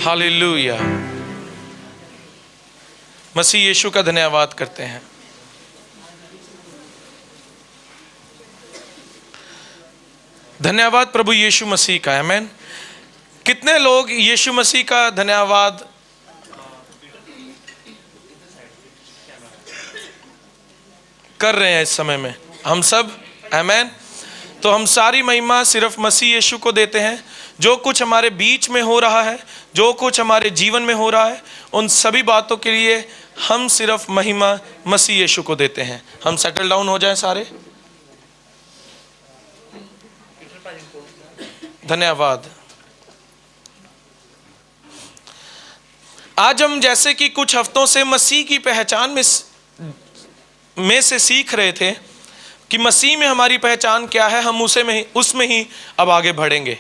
Hallelujah. मसीह यीशु का धन्यवाद करते हैं। धन्यवाद प्रभु यीशु मसीह का। आमीन। कितने लोग यीशु मसीह का धन्यवाद कर रहे हैं इस समय में? हम सब। आमीन। तो हम सारी महिमा सिर्फ मसीह यीशु को देते हैं। जो कुछ हमारे बीच में हो रहा है, जो कुछ हमारे जीवन में हो रहा है, उन सभी बातों के लिए हम सिर्फ महिमा मसीह यीशु को देते हैं। हम सेटल डाउन हो जाएं सारे। धन्यवाद। आज हम जैसे कि कुछ हफ्तों से मसीह की पहचान में से सीख रहे थे कि मसीह में हमारी पहचान क्या है, हम उसमें ही अब आगे बढ़ेंगे।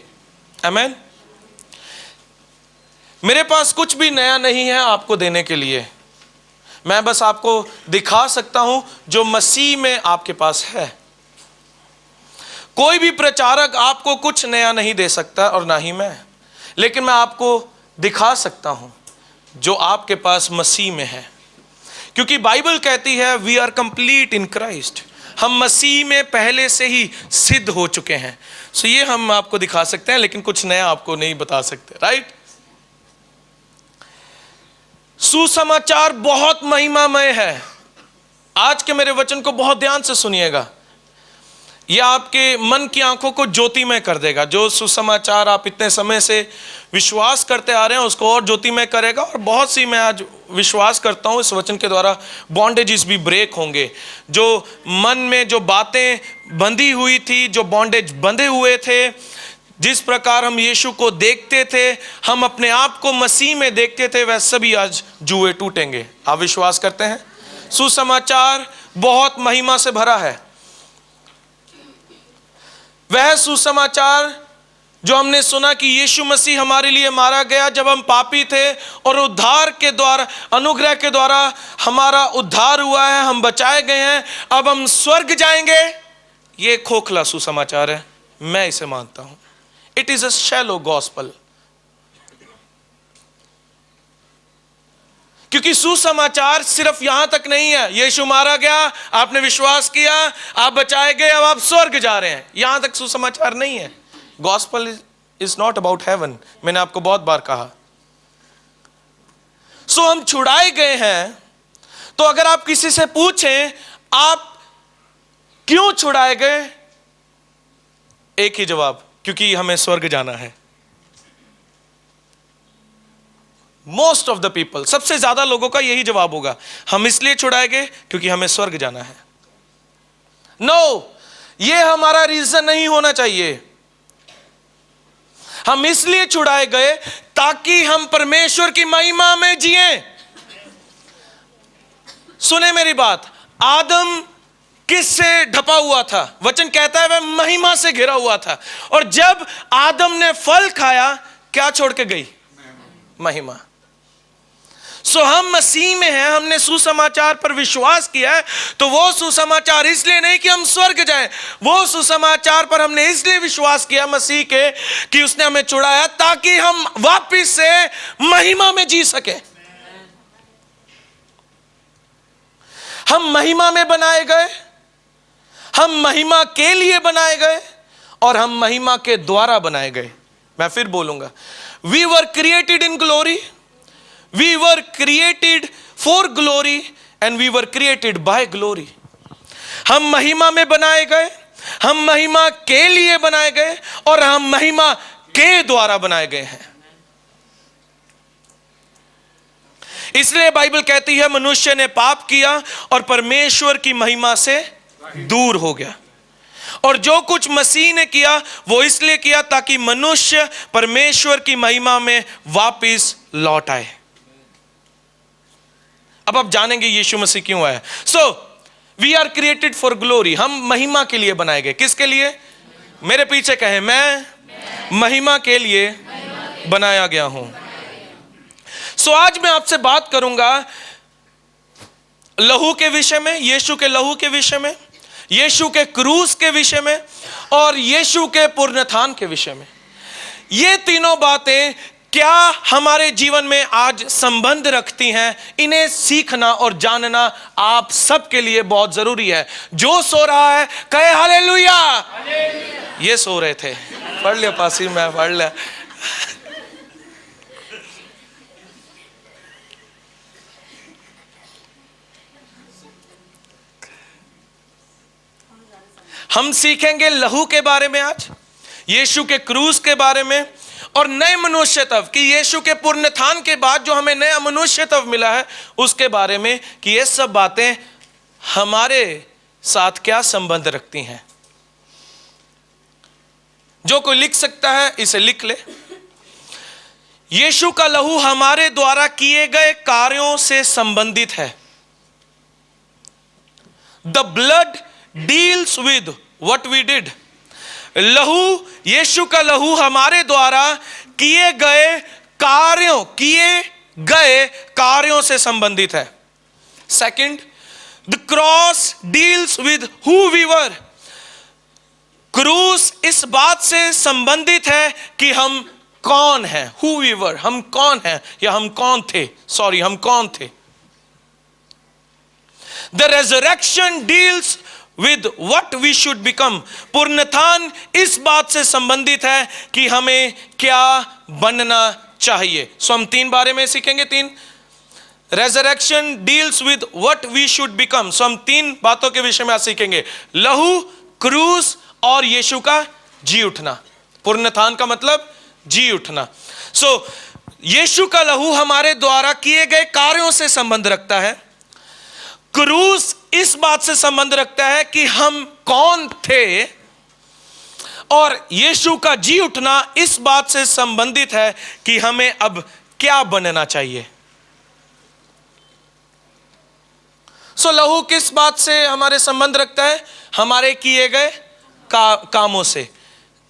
आमीन। मेरे पास कुछ भी नया नहीं है आपको देने के लिए। मैं बस आपको दिखा सकता हूं जो मसीह में आपके पास है। कोई भी प्रचारक आपको कुछ नया नहीं दे सकता और ना ही मैं, लेकिन मैं आपको दिखा सकता हूं जो आपके पास मसीह में है। क्योंकि बाइबल कहती है we are complete in Christ. हम मसीह में पहले से ही सिद्ध हो चुके हैं। सो ये हम आपको दिखा सकते हैं, लेकिन कुछ नया आपको नहीं बता सकते। राइट। सुसमाचार बहुत महिमामय है। आज के मेरे वचन को बहुत ध्यान से सुनिएगा। यह आपके मन की आंखों को ज्योतिमय कर देगा। जो सुसमाचार आप इतने समय से विश्वास करते आ रहे हैं उसको और ज्योतिमय करेगा। और बहुत सी, मैं आज विश्वास करता हूं इस वचन के द्वारा बॉन्डेजेस भी ब्रेक होंगे। जो मन में जो बातें बंधी हुई थी, जो बॉन्डेज बंधे हुए थे, जिस प्रकार हम यीशु को देखते थे, हम अपने आप को मसीह में देखते थे, वह सभी आज जुए टूटेंगे। आप विश्वास करते हैं? सुसमाचार बहुत महिमा से भरा है। वह सुसमाचार जो हमने सुना कि यीशु मसीह हमारे लिए मारा गया जब हम पापी थे, और उद्धार के द्वारा, अनुग्रह के द्वारा हमारा उद्धार हुआ है, हम बचाए गए हैं, अब हम स्वर्ग जाएंगे। यह खोखला सुसमाचार है। मैं इसे मानता हूं। It is a shallow gospel. क्योंकि सुसमाचार सिर्फ यहां तक नहीं है, यीशु मारा गया, आपने विश्वास किया, आप बचाए गए, अब आप स्वर्ग जा रहे हैं, यहां तक सुसमाचार नहीं है। Gospel is not about heaven. मैंने आपको बहुत बार कहा। सो हम छुड़ाए गए हैं। तो अगर आप किसी से पूछें आप क्यों छुड़ाए गए, एक ही जवाब, क्योंकि हमें स्वर्ग जाना है। मोस्ट ऑफ द पीपल, सबसे ज्यादा लोगों का यही जवाब होगा, हम इसलिए छुड़ाए गए क्योंकि हमें स्वर्ग जाना है। नो, ये हमारा रीजन नहीं होना चाहिए। हम इसलिए छुड़ाए गए ताकि हम परमेश्वर की महिमा में जिएं। सुने मेरी बात, आदम किससे ढपा हुआ था? वचन कहता है वह महिमा से घिरा हुआ था। और जब आदम ने फल खाया, क्या छोड़ के गई? महिमा। सो हम मसीह में हैं, हमने सुसमाचार पर विश्वास किया है, तो वो सुसमाचार इसलिए नहीं कि हम स्वर्ग जाएं, वो सुसमाचार पर हमने इसलिए विश्वास किया मसीह के कि उसने हमें छुड़ाया ताकि हम वापस से महिमा में जी सके। हम महिमा में बनाए गए, हम महिमा के लिए बनाए गए, और हम महिमा के द्वारा बनाए गए। मैं फिर बोलूंगा, we were created in glory, we were created for glory, and we were created by glory. हम महिमा में बनाए गए, हम महिमा के लिए बनाए गए, और हम महिमा के द्वारा बनाए गए हैं। इसलिए बाइबल कहती है मनुष्य ने पाप किया और परमेश्वर की महिमा से दूर हो गया। और जो कुछ मसीह ने किया वो इसलिए किया ताकि मनुष्य परमेश्वर की महिमा में वापस लौट आए। अब आप जानेंगे यीशु मसीह क्यों आया। So we are created for glory. हम महिमा के लिए बनाए गए। किसके लिए? मेरे पीछे कहें, मैं महिमा के लिए बनाया गया हूं। सो आज मैं आपसे बात करूंगा लहू के विषय में, यीशु के लहू के विषय में, यीशु के क्रूस के विषय में, और यीशु के पुनरुत्थान के विषय में। ये तीनों बातें क्या हमारे जीवन में आज संबंध रखती हैं, इन्हें सीखना और जानना आप सबके लिए बहुत जरूरी है। जो सो रहा है कहे हालेलुया। ये सो रहे थे, पढ़ लिया पासी, मैं पढ़ लिया। हम सीखेंगे लहू के बारे में आज, यीशु के क्रूस के बारे में, और नए मनुष्यत्व कि यीशु के पुनरुत्थान के बाद जो हमें नया मनुष्यत्व मिला है उसके बारे में, कि ये सब बातें हमारे साथ क्या संबंध रखती हैं। जो कोई लिख सकता है इसे लिख ले। यीशु का लहू हमारे द्वारा किए गए कार्यों से संबंधित है। The blood deals with what we did. लहू, यीशु का लहू हमारे द्वारा किए गए कार्यों से संबंधित है। Second, the cross deals with who we were. क्रूस इस बात से संबंधित है कि हम कौन हैं, हु वी वर, हम कौन हैं, या हम कौन थे, सॉरी हम कौन थे। The resurrection deals with what we should become। पुनरुत्थान इस बात से संबंधित है कि हमें क्या बनना चाहिए। सो हम तीन बारे में सीखेंगे, तीन। Resurrection deals with what we should become। सो हम तीन बातों के विषय में आज सीखेंगे, लहू, क्रूस और यीशु का जी उठना। पुनरुत्थान का मतलब जी उठना। सो यीशु का लहू हमारे द्वारा किए गए कार्यों से संबंध रखता है। क्रूस इस बात से संबंध रखता है कि हम कौन थे, और यीशु का जी उठना इस बात से संबंधित है कि हमें अब क्या बनना चाहिए। सो लहू किस बात से हमारे संबंध रखता है? हमारे किए गए कामों से,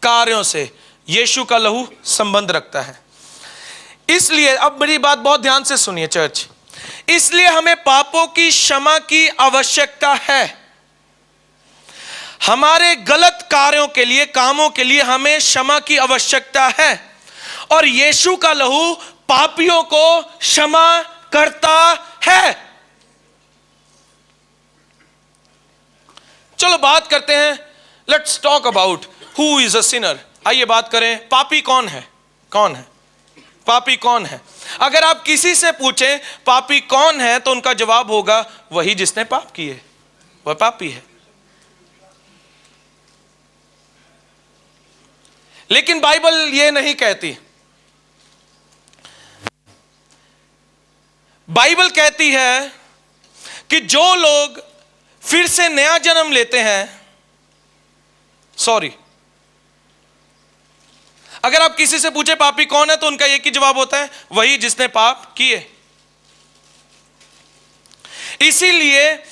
कार्यों से यीशु का लहू संबंध रखता है। इसलिए अब मेरी बात बहुत ध्यान से सुनिए चर्च, इसलिए हमें पापों की क्षमा की आवश्यकता है। हमारे गलत कार्यों के लिए, कामों के लिए हमें क्षमा की आवश्यकता है, और यीशु का लहू पापियों को क्षमा करता है। चलो बात करते हैं, let's talk about who is a Sinner. आइए बात करें, पापी कौन है? कौन है पापी? कौन है? अगर आप किसी से पूछें पापी कौन है, तो उनका जवाब होगा वही जिसने पाप किए, वह पापी है। लेकिन बाइबल ये नहीं कहती। बाइबल कहती है कि जो लोग फिर से नया जन्म लेते हैं, सॉरी, अगर आप किसी से पूछे पापी कौन है, तो उनका एक ही जवाब होता है, वही जिसने पाप किए। इसीलिए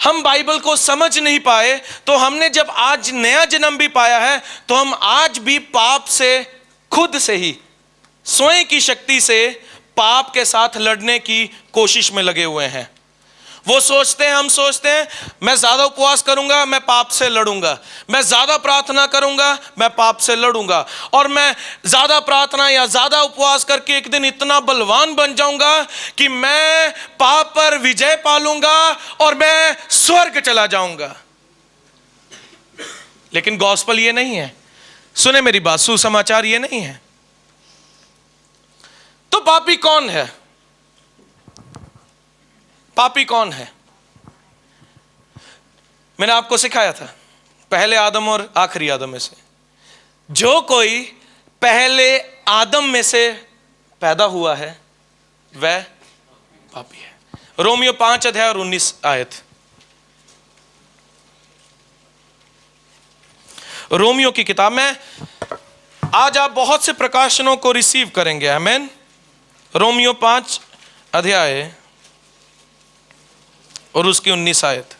हम बाइबल को समझ नहीं पाए, तो हमने जब आज नया जन्म भी पाया है, तो हम आज भी पाप से, खुद से ही, स्वयं की शक्ति से पाप के साथ लड़ने की कोशिश में लगे हुए हैं। वो सोचते हैं, हम सोचते हैं मैं ज्यादा उपवास करूंगा, मैं पाप से लड़ूंगा, मैं ज्यादा प्रार्थना करूंगा, मैं पाप से लड़ूंगा, और मैं ज्यादा प्रार्थना या ज्यादा उपवास करके एक दिन इतना बलवान बन जाऊंगा कि मैं पाप पर विजय पालूंगा और मैं स्वर्ग चला जाऊंगा। लेकिन गॉस्पेल ये नहीं है, सुने मेरी बात, सुसमाचार ये नहीं है। तो पापी कौन है? पापी कौन है? मैंने आपको सिखाया था, पहले आदम और आखिरी आदम में से जो कोई पहले आदम में से पैदा हुआ है वह पापी है। रोमियो 5 अध्याय और 19 आयत। रोमियो की किताब में आज आप बहुत से प्रकाशनों को रिसीव करेंगे, आमेन। रोमियो 5 अध्याय और उसकी 19 आयत।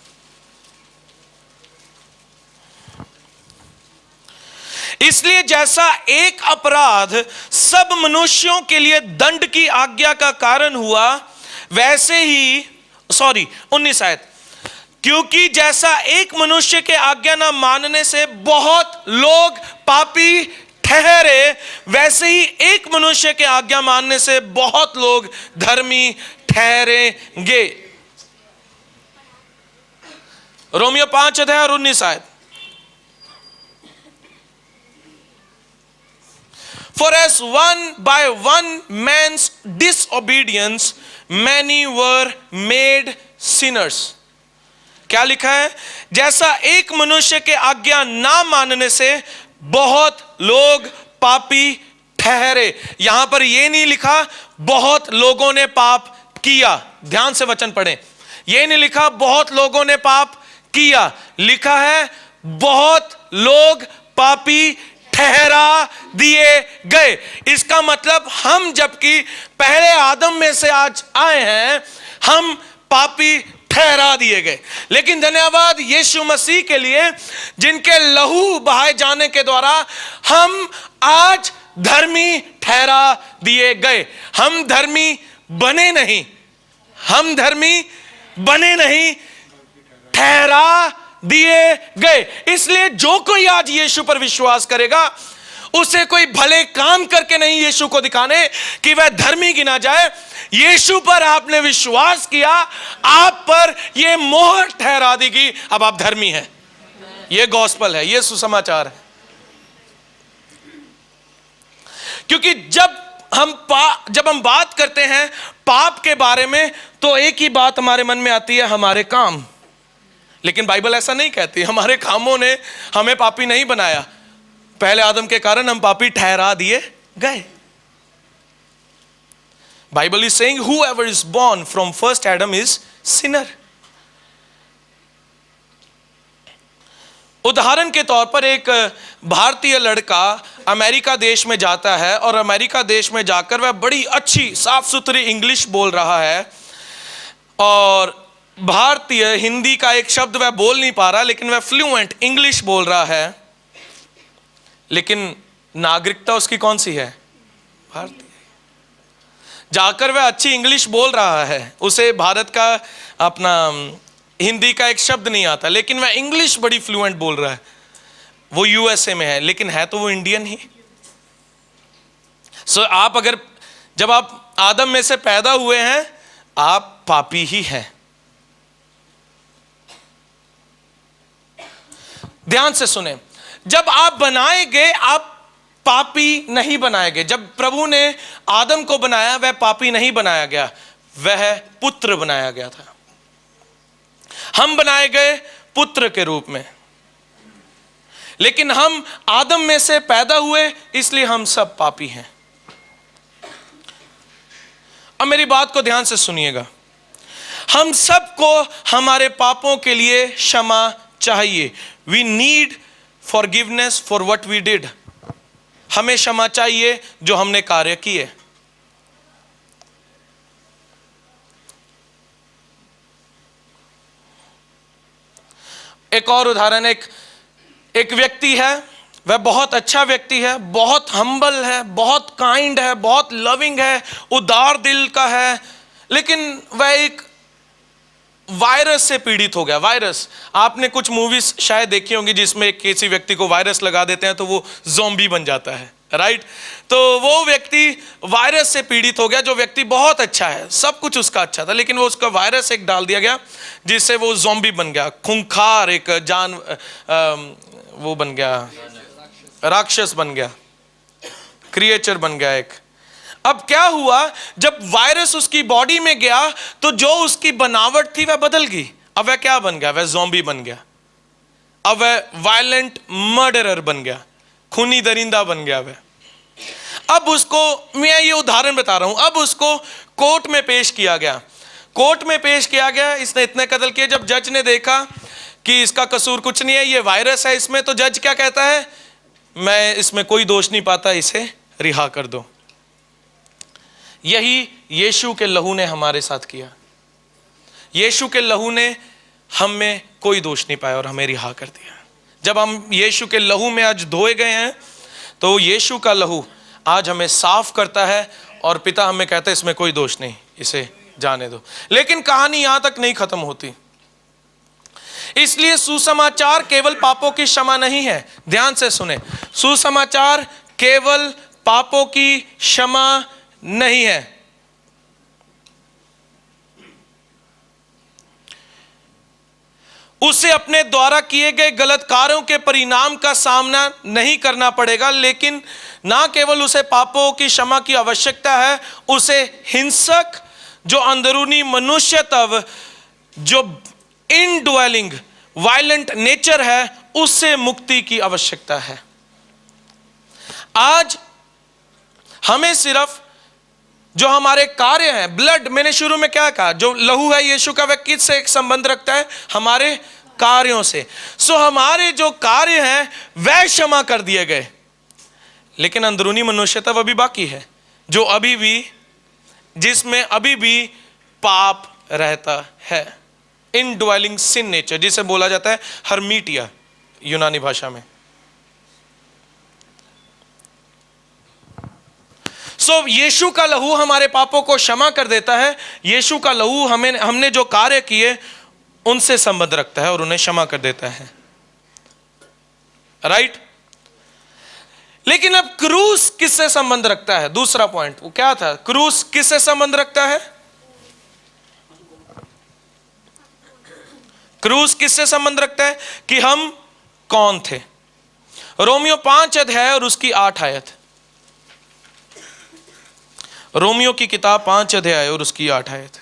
इसलिए जैसा एक अपराध सब मनुष्यों के लिए दंड की आज्ञा का कारण हुआ, वैसे ही 19 आयत, क्योंकि जैसा एक मनुष्य के आज्ञा न मानने से बहुत लोग पापी ठहरे, वैसे ही एक मनुष्य के आज्ञा मानने से बहुत लोग धर्मी ठहरेंगे। Romeo 5:19 For as by one man's disobedience many were made sinners। क्या लिखा है? जैसा एक मनुष्य के आज्ञा ना मानने से बहुत लोग पापी ठहरे। यहां पर यह नहीं लिखा बहुत लोगों ने पाप किया, ध्यान से वचन पढ़ें। यह नहीं लिखा बहुत लोगों ने पाप किया, लिखा है बहुत लोग पापी ठहरा दिए गए। इसका मतलब हम जबकि पहले आदम में से आज आए हैं, हम पापी ठहरा दिए गए। लेकिन धन्यवाद यीशु मसीह के लिए, जिनके लहू बहाए जाने के द्वारा हम आज धर्मी ठहरा दिए गए। हम धर्मी बने नहीं, हम धर्मी बने नहीं, ठहरा दिए गए। इसलिए जो कोई आज यीशु पर विश्वास करेगा, उसे कोई भले काम करके नहीं यीशु को दिखाने कि वह धर्मी गिना जाए। यीशु पर आपने विश्वास किया, आप पर यह मोहर ठहरा देगी, अब आप धर्मी हैं। यह गॉस्पल है, यह सुसमाचार है। क्योंकि जब हम बात करते हैं पाप के बारे में, तो एक ही बात हमारे मन में आती है, हमारे काम। लेकिन बाइबल ऐसा नहीं कहती। हमारे कामों ने हमें पापी नहीं बनाया, पहले आदम के कारण हम पापी ठहरा दिए गए। Bible is saying whoever is born from first Adam is sinner। उदाहरण के तौर पर एक भारतीय लड़का अमेरिका देश में जाता है और अमेरिका देश में जाकर वह बड़ी अच्छी साफ सुथरी इंग्लिश बोल रहा है, और भारतीय हिंदी का एक शब्द वह बोल नहीं पा रहा, लेकिन वह फ्लुएंट इंग्लिश बोल रहा है। लेकिन नागरिकता उसकी कौन सी है? भारतीय। जाकर वह अच्छी इंग्लिश बोल रहा है, उसे भारत का अपना हिंदी का एक शब्द नहीं आता, लेकिन वह इंग्लिश बड़ी फ्लुएंट बोल रहा है। वो यूएसए में है, लेकिन है तो वो इंडियन ही। जब आप आदम में से पैदा हुए हैं, आप पापी ही हैं। ध्यान से सुने, जब आप बनाए गए, आप पापी नहीं बनाए गए। जब प्रभु ने आदम को बनाया, वह पापी नहीं बनाया गया, वह पुत्र बनाया गया था। हम बनाए गए पुत्र के रूप में, लेकिन हम आदम में से पैदा हुए, इसलिए हम सब पापी हैं। अब मेरी बात को ध्यान से सुनिएगा। हम सबको हमारे पापों के लिए क्षमा चाहिए। We need forgiveness for what we did। हमें क्षमा चाहिए जो हमने कार्य किए। एक और उदाहरण, एक व्यक्ति है, वह बहुत अच्छा व्यक्ति है, बहुत हम्बल है, बहुत काइंड है, बहुत लविंग है, उदार दिल का है, लेकिन वह एक वायरस से पीड़ित हो गया। वायरस, आपने कुछ मूवीज शायद देखी होंगी जिसमें किसी व्यक्ति को वायरस लगा देते हैं तो वो ज़ॉम्बी बन जाता है, राइट? तो वो व्यक्ति वायरस से पीड़ित हो गया। जो व्यक्ति बहुत अच्छा है, सब कुछ उसका अच्छा था, लेकिन वो उसका वायरस एक डाल दिया गया जिससे वो ज़ॉम्बी बन गया, खूंखार एक वो बन गया, राक्षस बन गया, क्रिएचर बन गया एक। अब क्या हुआ, जब वायरस उसकी बॉडी में गया तो जो उसकी बनावट थी वह बदल गई। अब वह क्या बन गया? वह ज़ॉम्बी बन गया। अब वह वायलेंट मर्डरर बन गया, खूनी दरिंदा बन गया वह। अब उसको, मैं ये उदाहरण बता रहा हूं, अब उसको कोर्ट में पेश किया गया। कोर्ट में पेश किया गया, इसने इतने कत्ल किए। जब जज ने देखा कि इसका कसूर कुछ नहीं है, ये वायरस है इसमें, तो जज क्या कहता है? मैं इसमें कोई दोष नहीं पाता, इसे रिहा कर दो। यही यीशु के लहू ने हमारे साथ किया। यीशु के लहू ने हम में कोई दोष नहीं पाया और हमें रिहा कर दिया। जब हम यीशु के लहू में आज धोए गए हैं, तो यीशु का लहू आज हमें साफ करता है और पिता हमें कहता है इसमें कोई दोष नहीं, इसे जाने दो। लेकिन कहानी यहां तक नहीं खत्म होती। इसलिए सुसमाचार केवल पापों की क्षमा नहीं है। ध्यान से सुने, सुसमाचार केवल पापों की क्षमा नहीं है, उसे अपने द्वारा किए गए गलत कार्यों के परिणाम का सामना नहीं करना पड़ेगा, लेकिन ना केवल उसे पापों की क्षमा की आवश्यकता है, उसे हिंसक जो अंदरूनी मनुष्यत्व, जो इनड्वेलिंग वायलेंट नेचर है, उससे मुक्ति की आवश्यकता है। आज हमें सिर्फ जो हमारे कार्य हैं, ब्लड, मैंने शुरू में क्या कहा, जो लहू है यीशु का, वह किससे एक संबंध रखता है? हमारे कार्यों से। सो हमारे जो कार्य हैं वह क्षमा कर दिए गए, लेकिन अंदरूनी मनुष्यत्व अभी बाकी है, जो अभी भी, जिसमें अभी भी पाप रहता है, इनड्वेलिंग सिन नेचर, जिसे बोला जाता है हर्मीटिया यूनानी भाषा में। सो यीशु का लहू हमारे पापों को क्षमा कर देता है। यीशु का लहू हमने जो कार्य किए उनसे संबंध रखता है और उन्हें क्षमा कर देता है, राइट। लेकिन अब क्रूस किससे संबंध रखता है? दूसरा पॉइंट वो क्या था? क्रूस किससे संबंध रखता है? क्रूस किससे संबंध रखता है? कि हम कौन थे। रोमियो 5 अध्याय और उसकी 8 आयत। रोमियो की किताब 5 अध्याय और उसकी 8 आयत।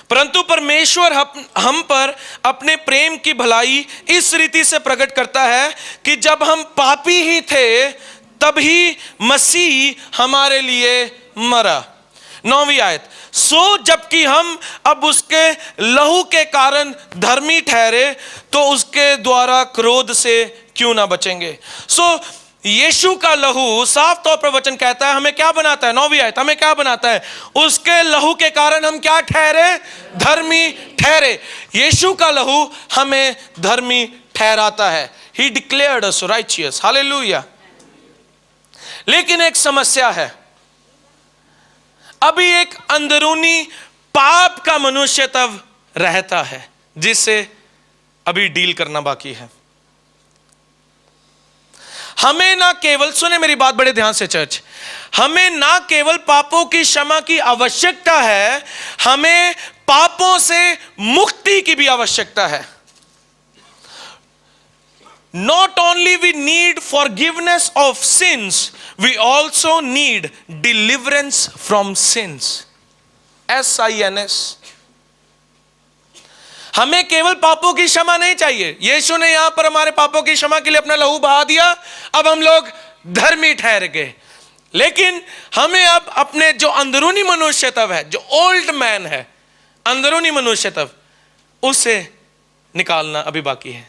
परंतु परमेश्वर हम पर अपने प्रेम की भलाई इस रीति से प्रकट करता है कि जब हम पापी ही थे तभी मसीह हमारे लिए मरा। 9वीं आयत। सो जबकि हम अब उसके लहू के कारण धर्मी ठहरे तो उसके द्वारा क्रोध से क्यों ना बचेंगे। सो यीशु का लहू साफ तौर पर वचन कहता है हमें क्या बनाता है? 9वीं आयत हमें क्या बनाता है? उसके लहू के कारण हम क्या ठहरे? धर्मी ठहरे। यीशु का लहू हमें धर्मी ठहराता है। He declared us righteous, hallelujah. लेकिन एक समस्या है, अभी एक अंदरूनी पाप का मनुष्यत्व रहता है जिससे अभी डील करना बाकी है। हमें ना केवल, सुने मेरी बात बड़े ध्यान से चर्च, हमें ना केवल पापों की क्षमा की आवश्यकता है, हमें पापों से मुक्ति की भी आवश्यकता है। Not only we need forgiveness of sins, we also need deliverance from sins. SINS। हमें केवल पापों की क्षमा नहीं चाहिए। यीशु ने यहां पर हमारे पापों की क्षमा के लिए अपना लहू बहा दिया, अब हम लोग धर्मी ठहर गए। लेकिन हमें अब अपने जो अंदरूनी मनुष्यत्व है, जो ओल्ड मैन है, अंदरूनी मनुष्यत्व, उसे निकालना अभी बाकी है।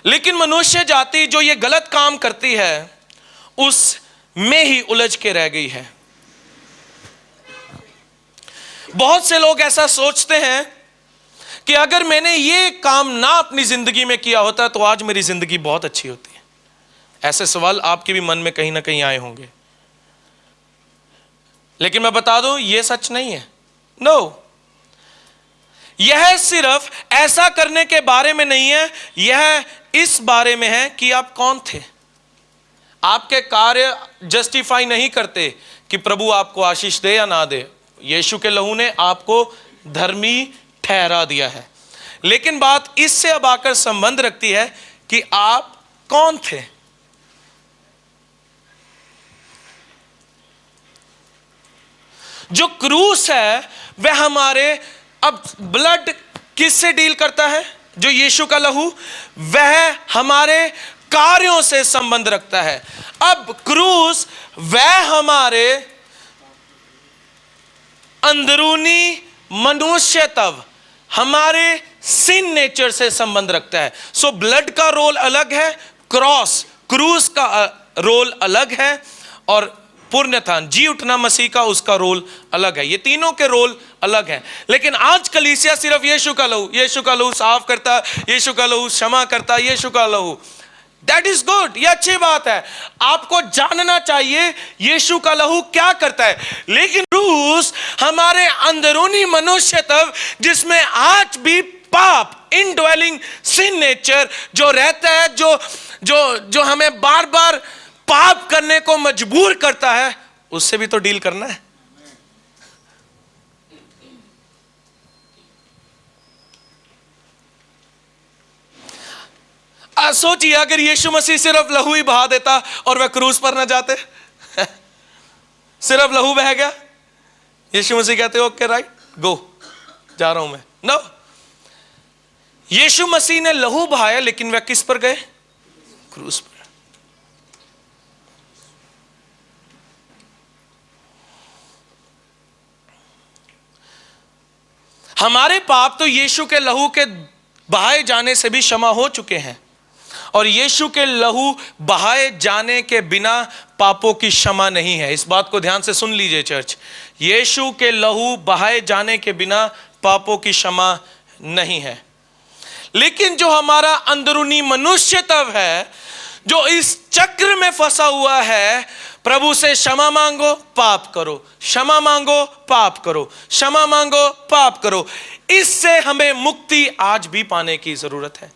लेकिन मनुष्य जाति जो ये गलत काम करती है उसमें ही उलझ के रह गई है। बहुत से लोग ऐसा सोचते हैं कि अगर मैंने ये काम ना अपनी जिंदगी में किया होता तो आज मेरी जिंदगी बहुत अच्छी होती है। ऐसे सवाल आपके भी मन में कहीं ना कहीं आए होंगे, लेकिन मैं बता दूं ये सच नहीं है। नो, यह सिर्फ ऐसा करने के बारे में नहीं है, यह इस बारे में है कि आप कौन थे। आपके कार्य जस्टिफाई नहीं करते कि प्रभु आपको आशीष दे या ना दे। यीशु के लहू ने आपको धर्मी ठहरा दिया है, लेकिन बात इससे अब आकर संबंध रखती है कि आप कौन थे। जो क्रूस है वह हमारे, अब ब्लड किससे डील करता है? जो यीशु का लहू, वह हमारे कार्यों से संबंध रखता है। अब क्रूस वह हमारे अंदरूनी मनुष्यत्व, हमारे सिन नेचर से संबंध रखता है। सो ब्लड का रोल अलग है, क्रूस का रोल अलग है, और पुण्यथान जी उठना मसीह का, उसका रोल अलग है। ये तीनों के रोल अलग हैं। लेकिन आज कलीसिया सिर्फ यीशु का लहू साफ करता, यीशु का लहू क्षमा करता, यीशु का लहू, दैट इज गुड, ये अच्छी बात है। आपको जानना चाहिए यीशु का लहू क्या करता है। लेकिन क्रूस हमारे अंदरूनी मनुष्य तब, जिसमें आज भी पाप, इनड्वेलिंग सिन नेचर जो रहता है, जो जो जो हमें बार बार पाप करने को मजबूर करता है, उससे भी तो डील करना है। सोचिए अगर यीशु मसीह सिर्फ लहू ही बहा देता और वह क्रूस पर ना जाते। सिर्फ लहू बह गया, यीशु मसीह कहते ओके राइट गो, जा रहा हूं मैं। नो, यीशु मसीह ने लहू बहाया, लेकिन वह किस पर गए? क्रूस पर। हमारे पाप तो यीशु के लहू के बहाए जाने से भी क्षमा हो चुके हैं, और यीशु के लहू बहाए जाने के बिना पापों की क्षमा नहीं है। इस बात को ध्यान से सुन लीजिए चर्च, यीशु के लहू बहाए जाने के बिना पापों की क्षमा नहीं है। लेकिन जो हमारा अंदरूनी मनुष्य तब है, जो इस चक्र में फंसा हुआ है, प्रभु से क्षमा मांगो पाप करो, क्षमा मांगो पाप करो, क्षमा मांगो पाप करो, इससे हमें मुक्ति आज भी पाने की जरूरत है।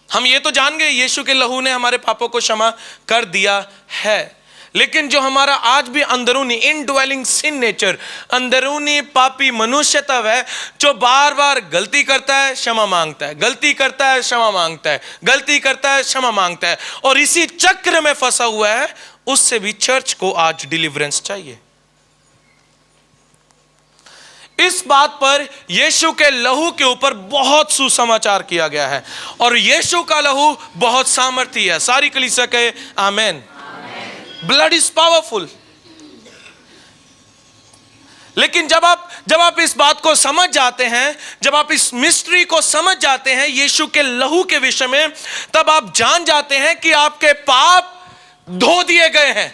हम ये तो जान गए यीशु के लहू ने हमारे पापों को क्षमा कर दिया है, लेकिन जो हमारा आज भी अंदरूनी इनड्वेलिंग सिन नेचर, अंदरूनी पापी मनुष्यता है, जो बार बार गलती करता है क्षमा मांगता है, गलती करता है क्षमा मांगता है, गलती करता है क्षमा मांगता है, और इसी चक्र में फंसा हुआ है, उससे भी चर्च को आज डिलीवरेंस चाहिए। इस बात पर यीशु के लहू के ऊपर बहुत सुसमाचार किया गया है, और यीशु का लहू बहुत सामर्थी है। सारी कलीसिया कहे आमेन। Blood is powerful. लेकिन जब आप इस बात को समझ जाते हैं, जब आप इस मिस्ट्री को समझ जाते हैं यीशु के लहू के विषय में, तब आप जान जाते हैं कि आपके पाप धो दिए गए हैं।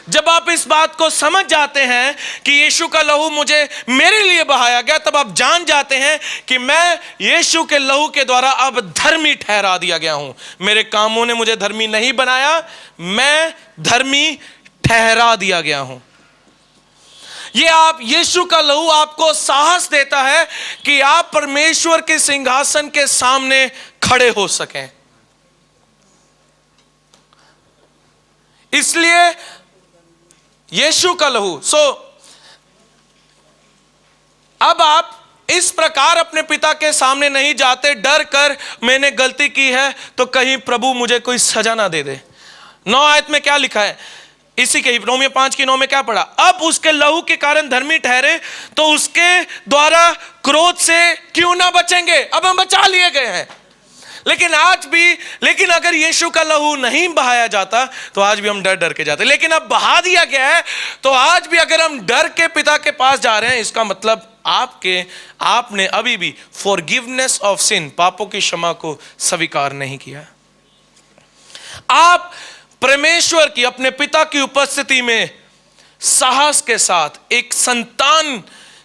जब आप इस बात को समझ जाते हैं कि यीशु का लहू मेरे लिए बहाया गया, तब आप जान जाते हैं कि मैं यीशु के लहू के द्वारा अब धर्मी ठहरा दिया गया हूं। मेरे कामों ने मुझे धर्मी नहीं बनाया, मैं धर्मी ठहरा दिया गया हूं। यीशु का लहू आपको साहस देता है कि आप परमेश्वर के सिंहासन के सामने खड़े हो सकें। इसलिए यीशु का लहू। अब आप इस प्रकार अपने पिता के सामने नहीं जाते डर कर मैंने गलती की है तो कहीं प्रभु मुझे कोई सजा ना दे दे। 9 आयत में क्या लिखा है? इसी के रोमियो 5:9 में क्या पढ़ा? अब उसके लहू के कारण धर्मी ठहरे तो उसके द्वारा क्रोध से क्यों ना बचेंगे। अब हम बचा लिए गए हैं। लेकिन अगर यीशु का लहू नहीं बहाया जाता तो आज भी हम डर डर के जाते। लेकिन अब बहा दिया गया है तो आज भी अगर हम डर के पिता के पास जा रहे हैं, इसका मतलब आपने अभी भी फॉरगिवनेस ऑफ सिन, पापों की क्षमा को स्वीकार नहीं किया। आप परमेश्वर की, अपने पिता की उपस्थिति में साहस के साथ, एक संतान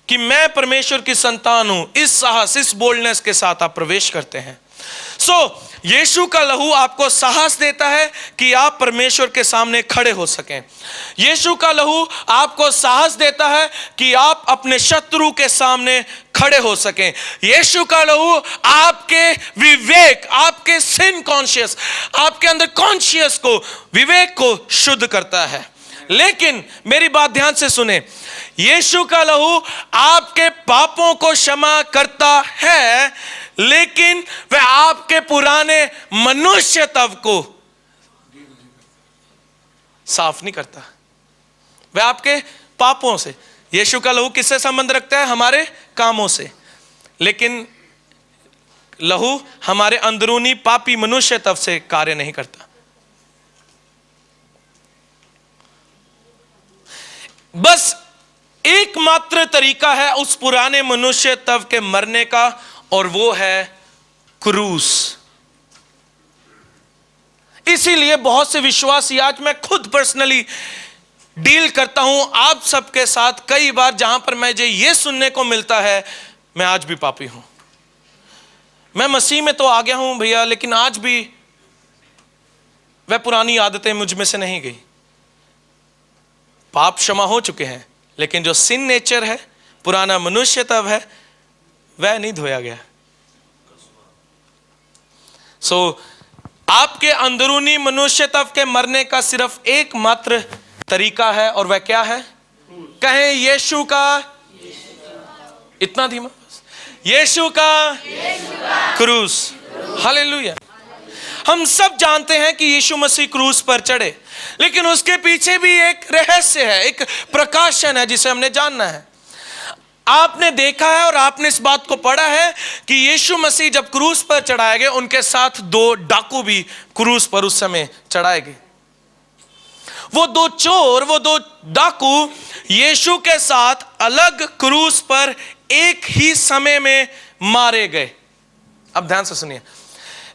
कि मैं परमेश्वर की संतान हूं, इस साहस, इस बोल्डनेस के साथ आप प्रवेश करते हैं। यीशु का लहू आपको साहस देता है कि आप परमेश्वर के सामने खड़े हो सकें। यीशु का लहू आपको साहस देता है कि आप अपने शत्रु के सामने खड़े हो सकें। यीशु का लहू आपके विवेक, आपके सिन कॉन्शियस, आपके अंदर कॉन्शियस को, विवेक को शुद्ध करता है। लेकिन मेरी बात ध्यान से सुने, यीशु का लहू आपके पापों को क्षमा करता है, लेकिन वह आपके पुराने मनुष्य तत्व को साफ नहीं करता। वह आपके पापों से, यीशु का लहू किससे संबंध रखता है? हमारे कामों से। लेकिन लहू हमारे अंदरूनी पापी मनुष्य तत्व से कार्य नहीं करता। बस एकमात्र तरीका है उस पुराने मनुष्य तत्व के मरने का, और वो है क्रूस। इसीलिए बहुत से विश्वासी, आज मैं खुद पर्सनली डील करता हूं आप सबके साथ कई बार, जहां पर मुझे ये सुनने को मिलता है मैं आज भी पापी हूं, मैं मसीह में तो आ गया हूं भैया, लेकिन आज भी वह पुरानी आदतें मुझ में से नहीं गई। पाप क्षमा हो चुके हैं, लेकिन जो सिन नेचर है, पुराना मनुष्य तब है, वह नहीं धोया गया। आपके अंदरूनी मनुष्य तब के मरने का सिर्फ एकमात्र तरीका है, और वह क्या है? कहें यीशु का। इतना धीमा, यीशु का क्रूस। हालेलुया। हम सब जानते हैं कि यीशु मसीह क्रूस पर चढ़े, लेकिन उसके पीछे भी एक रहस्य है, एक प्रकाशन है जिसे हमने जानना है। आपने देखा है और आपने इस बात को पढ़ा है कि यीशु मसीह जब क्रूस पर चढ़ाए गए, उनके साथ 2 डाकू भी क्रूस पर उस समय चढ़ाए गए। वो 2 चोर, वो 2 डाकू यीशु के साथ अलग क्रूस पर एक ही समय में मारे गए। अब ध्यान से सुनिए,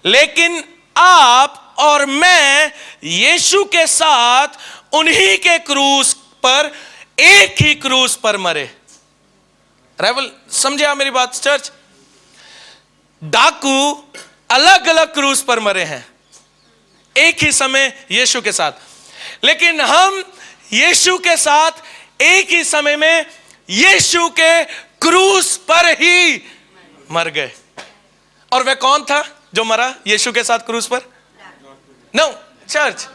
लेकिन आप और मैं यीशु के साथ उन्हीं के क्रूस पर, एक ही क्रूस पर मरे। राइवल, समझे आप मेरी बात चर्च? डाकू अलग अलग क्रूस पर मरे हैं एक ही समय यीशु के साथ, लेकिन हम यीशु के साथ एक ही समय में यीशु के क्रूस पर ही मर गए। और वह कौन था जो मरा यीशु के साथ क्रूस पर? नो चर्च,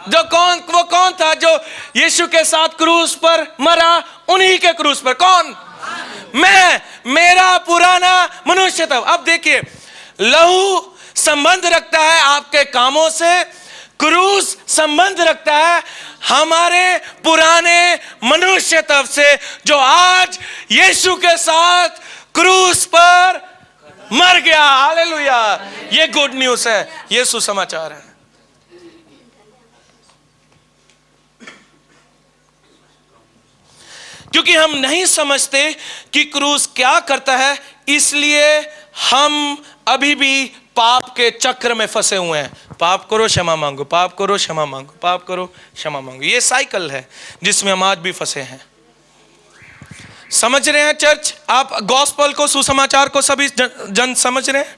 वो कौन था जो यीशु के साथ क्रूस पर मरा? उन्हीं के क्रूस पर। कौन? मैं, मेरा पुराना मनुष्य था। अब देखिए, लहू संबंध रखता है आपके कामों से, क्रूस संबंध रखता है हमारे पुराने मनुष्यत्व से, जो आज यीशु के साथ क्रूस पर मर गया। हालेलुया। ये गुड न्यूज है, ये सुसमाचार है। क्योंकि हम नहीं समझते कि क्रूस क्या करता है, इसलिए हम अभी भी पाप के चक्र में फंसे हुए हैं। पाप करो क्षमा मांगो, पाप करो क्षमा मांगो, पाप करो क्षमा मांगो। ये साइकिल है जिसमें हम आज भी फंसे हैं। समझ रहे हैं चर्च? आप गॉस्पेल को, सुसमाचार को सभी जन समझ रहे हैं?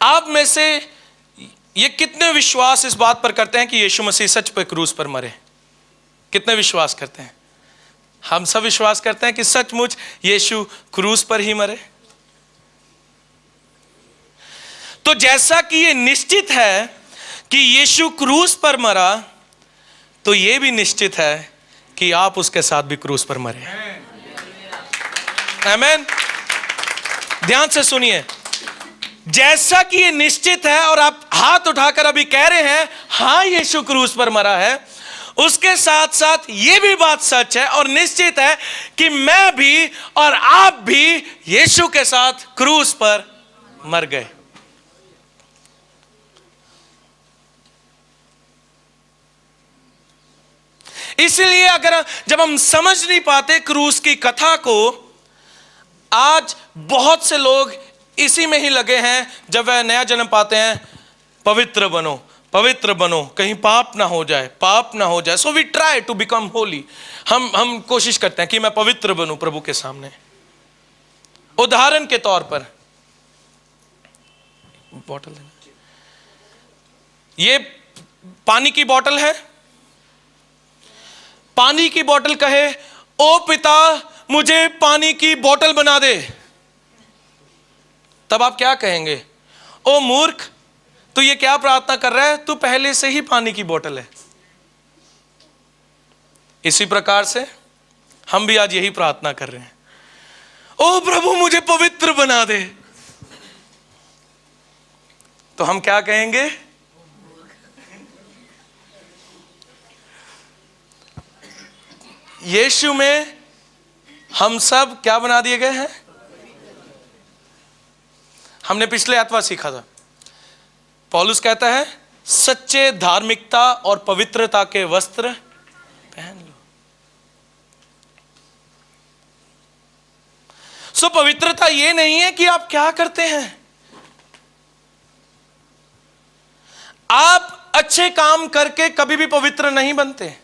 आप में से ये कितने विश्वास इस बात पर करते हैं कि यीशु मसीह सच पे क्रूस पर मरे? कितने विश्वास करते हैं? हम सब विश्वास करते हैं कि सचमुच यीशु क्रूस पर ही मरे। तो जैसा कि ये निश्चित है कि यीशु क्रूस पर मरा, तो ये भी निश्चित है कि आप उसके साथ भी क्रूस पर मरे। आमीन। ध्यान से सुनिए, जैसा कि ये निश्चित है और आप हाथ उठाकर अभी कह रहे हैं हां यीशु क्रूस पर मरा है, उसके साथ साथ ये भी बात सच है और निश्चित है कि मैं भी और आप भी यीशु के साथ क्रूस पर मर गए। इसलिए जब हम समझ नहीं पाते क्रूस की कथा को, आज बहुत से लोग इसी में ही लगे हैं। जब वह नया जन्म पाते हैं, पवित्र बनो, पवित्र बनो, कहीं पाप ना हो जाए, पाप ना हो जाए। So we try to become holy. हम कोशिश करते हैं कि मैं पवित्र बनूं प्रभु के सामने। उदाहरण के तौर पर, बोतल देना, ये पानी की बोतल है। पानी की बोतल कहे, ओ पिता मुझे पानी की बोतल बना दे, तब आप क्या कहेंगे? ओ मूर्ख, तू ये क्या प्रार्थना कर रहा है? तू पहले से ही पानी की बोतल है। इसी प्रकार से हम भी आज यही प्रार्थना कर रहे हैं, ओ प्रभु मुझे पवित्र बना दे। तो हम क्या कहेंगे? यीशु में हम सब क्या बना दिए गए हैं? हमने पिछले आत्मा सीखा था, पौलुस कहता है सच्चे धार्मिकता और पवित्रता के वस्त्र पहन लो। सो पवित्रता ये नहीं है कि आप क्या करते हैं। आप अच्छे काम करके कभी भी पवित्र नहीं बनते।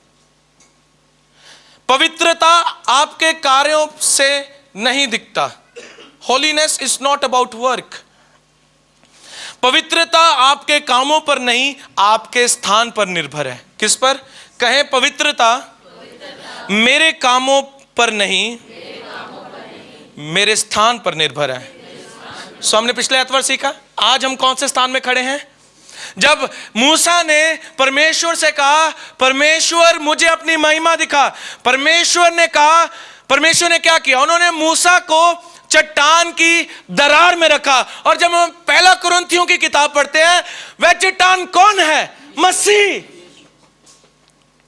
पवित्रता आपके कार्यों से नहीं दिखता। Holiness is not about work. पवित्रता आपके कामों पर नहीं, आपके स्थान पर निर्भर है। किस पर? कहें, पवित्रता मेरे कामों पर नहीं, मेरे स्थान पर निर्भर है। सो हमने पिछले एतवार सीखा, आज हम कौन से स्थान में खड़े हैं? जब मूसा ने परमेश्वर से कहा, परमेश्वर मुझे अपनी महिमा दिखा, परमेश्वर ने कहा, परमेश्वर ने क्या किया? उन्होंने मूसा को चट्टान की दरार में रखा। और जब हम पहला कुरिन्थियों की किताब पढ़ते हैं, वह चट्टान कौन है? मसीह।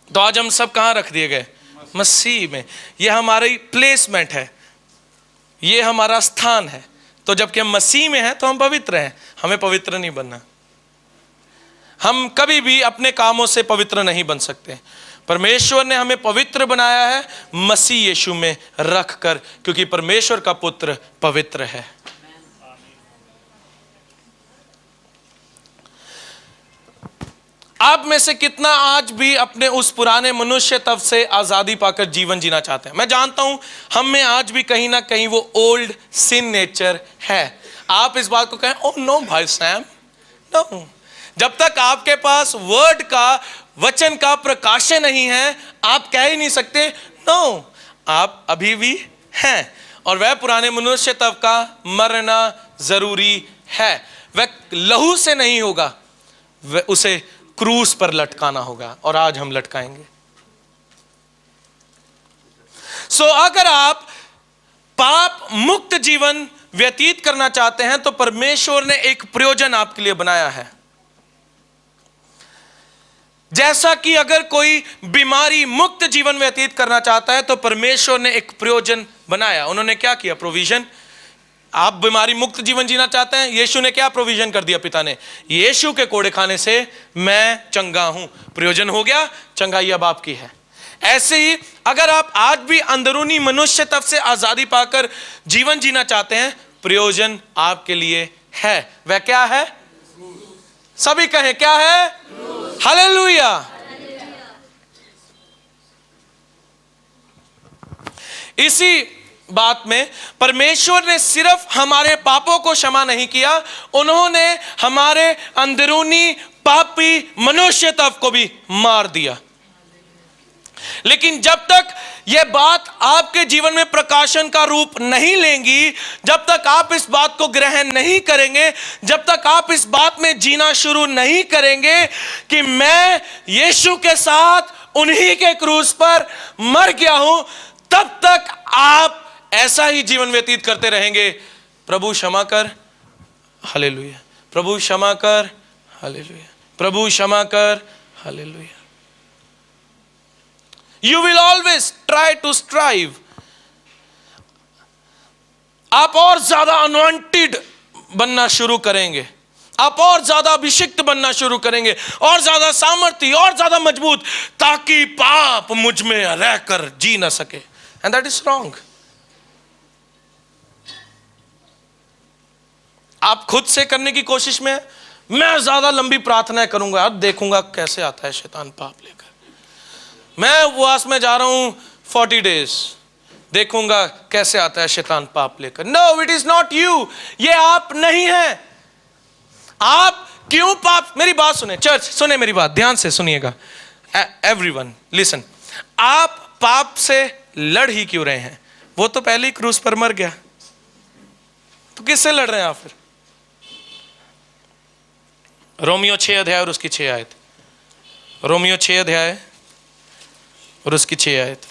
तो आज हम सब कहां रख दिए गए? मसीह में। यह हमारी प्लेसमेंट है, यह हमारा स्थान है। तो जबकि हम मसीह में हैं तो हम पवित्र हैं। हमें पवित्र नहीं बनना। हम कभी भी अपने कामों से पवित्र नहीं बन सकते। परमेश्वर ने हमें पवित्र बनाया है मसीह यीशु में रखकर, क्योंकि परमेश्वर का पुत्र पवित्र है। आप में से कितना आज भी अपने उस पुराने मनुष्य तब से आजादी पाकर जीवन जीना चाहते हैं? मैं जानता हूं हम में आज भी कहीं ना कहीं वो ओल्ड सिन नेचर है। आप इस बात को कहें, ओ नो भाई सैम, नो। जब तक आपके पास वर्ड का, वचन का प्रकाशन नहीं है, आप कह ही नहीं सकते नो। आप अभी भी हैं, और वह पुराने मनुष्य तब का मरना जरूरी है। वह लहू से नहीं होगा, वह उसे क्रूस पर लटकाना होगा, और आज हम लटकाएंगे। सो अगर आप पाप मुक्त जीवन व्यतीत करना चाहते हैं तो परमेश्वर ने एक प्रयोजन आपके लिए बनाया है। जैसा कि अगर कोई बीमारी मुक्त जीवन व्यतीत करना चाहता है तो परमेश्वर ने एक प्रयोजन बनाया। उन्होंने क्या किया? प्रोविजन। आप बीमारी मुक्त जीवन जीना चाहते हैं, यीशु ने क्या प्रोविजन कर दिया? पिता ने, यीशु के कोड़े खाने से मैं चंगा हूं। प्रयोजन हो गया, चंगाई अब आपकी है। ऐसे ही अगर आप आज भी अंदरूनी मनुष्य तब से आजादी पाकर जीवन जीना चाहते हैं, प्रयोजन आपके लिए है। वह क्या है? सभी कहें, क्या है? हालेलुया। इसी बात में परमेश्वर ने सिर्फ हमारे पापों को क्षमा नहीं किया, उन्होंने हमारे अंदरूनी पापी मनुष्य तत्व को भी मार दिया। लेकिन जब तक यह बात आपके जीवन में प्रकाशन का रूप नहीं लेंगी, जब तक आप इस बात को ग्रहण नहीं करेंगे, जब तक आप इस बात में जीना शुरू नहीं करेंगे कि मैं यीशु के साथ उन्हीं के क्रूस पर मर गया हूं, तब तक आप ऐसा ही जीवन व्यतीत करते रहेंगे। प्रभु क्षमा कर, हालेलुया। प्रभु क्षमा कर, हालेलुया। प्रभु क्षमा कर, hallelujah. You will always try to strive. आप और ज्यादा अनवांटेड बनना शुरू करेंगे, आप और ज्यादा अभिषिक्त बनना शुरू करेंगे, और ज्यादा सामर्थ्य, और ज्यादा मजबूत, ताकि पाप मुझ में रहकर जी ना सके। And that is wrong. आप खुद से करने की कोशिश में, मैं ज्यादा लंबी प्रार्थनाएं करूंगा, अब देखूंगा कैसे आता है शैतान पाप लेकर। मैं उपवास में जा रहा हूं 40 डेज, देखूंगा कैसे आता है शैतान पाप लेकर। No, it is not you. ये आप नहीं हैं। आप क्यों पाप, मेरी बात सुने चर्च, सुने मेरी बात, ध्यान से सुनिएगा एवरीवन, लिसन। आप पाप से लड़ ही क्यों रहे हैं? वो तो पहले ही क्रूस पर मर गया, तो किससे लड़ रहे हैं आप फिर? रोमियो 6 अध्याय और उसकी 6 आयत। रोमियो 6 अध्याय और उसकी 6 आयत।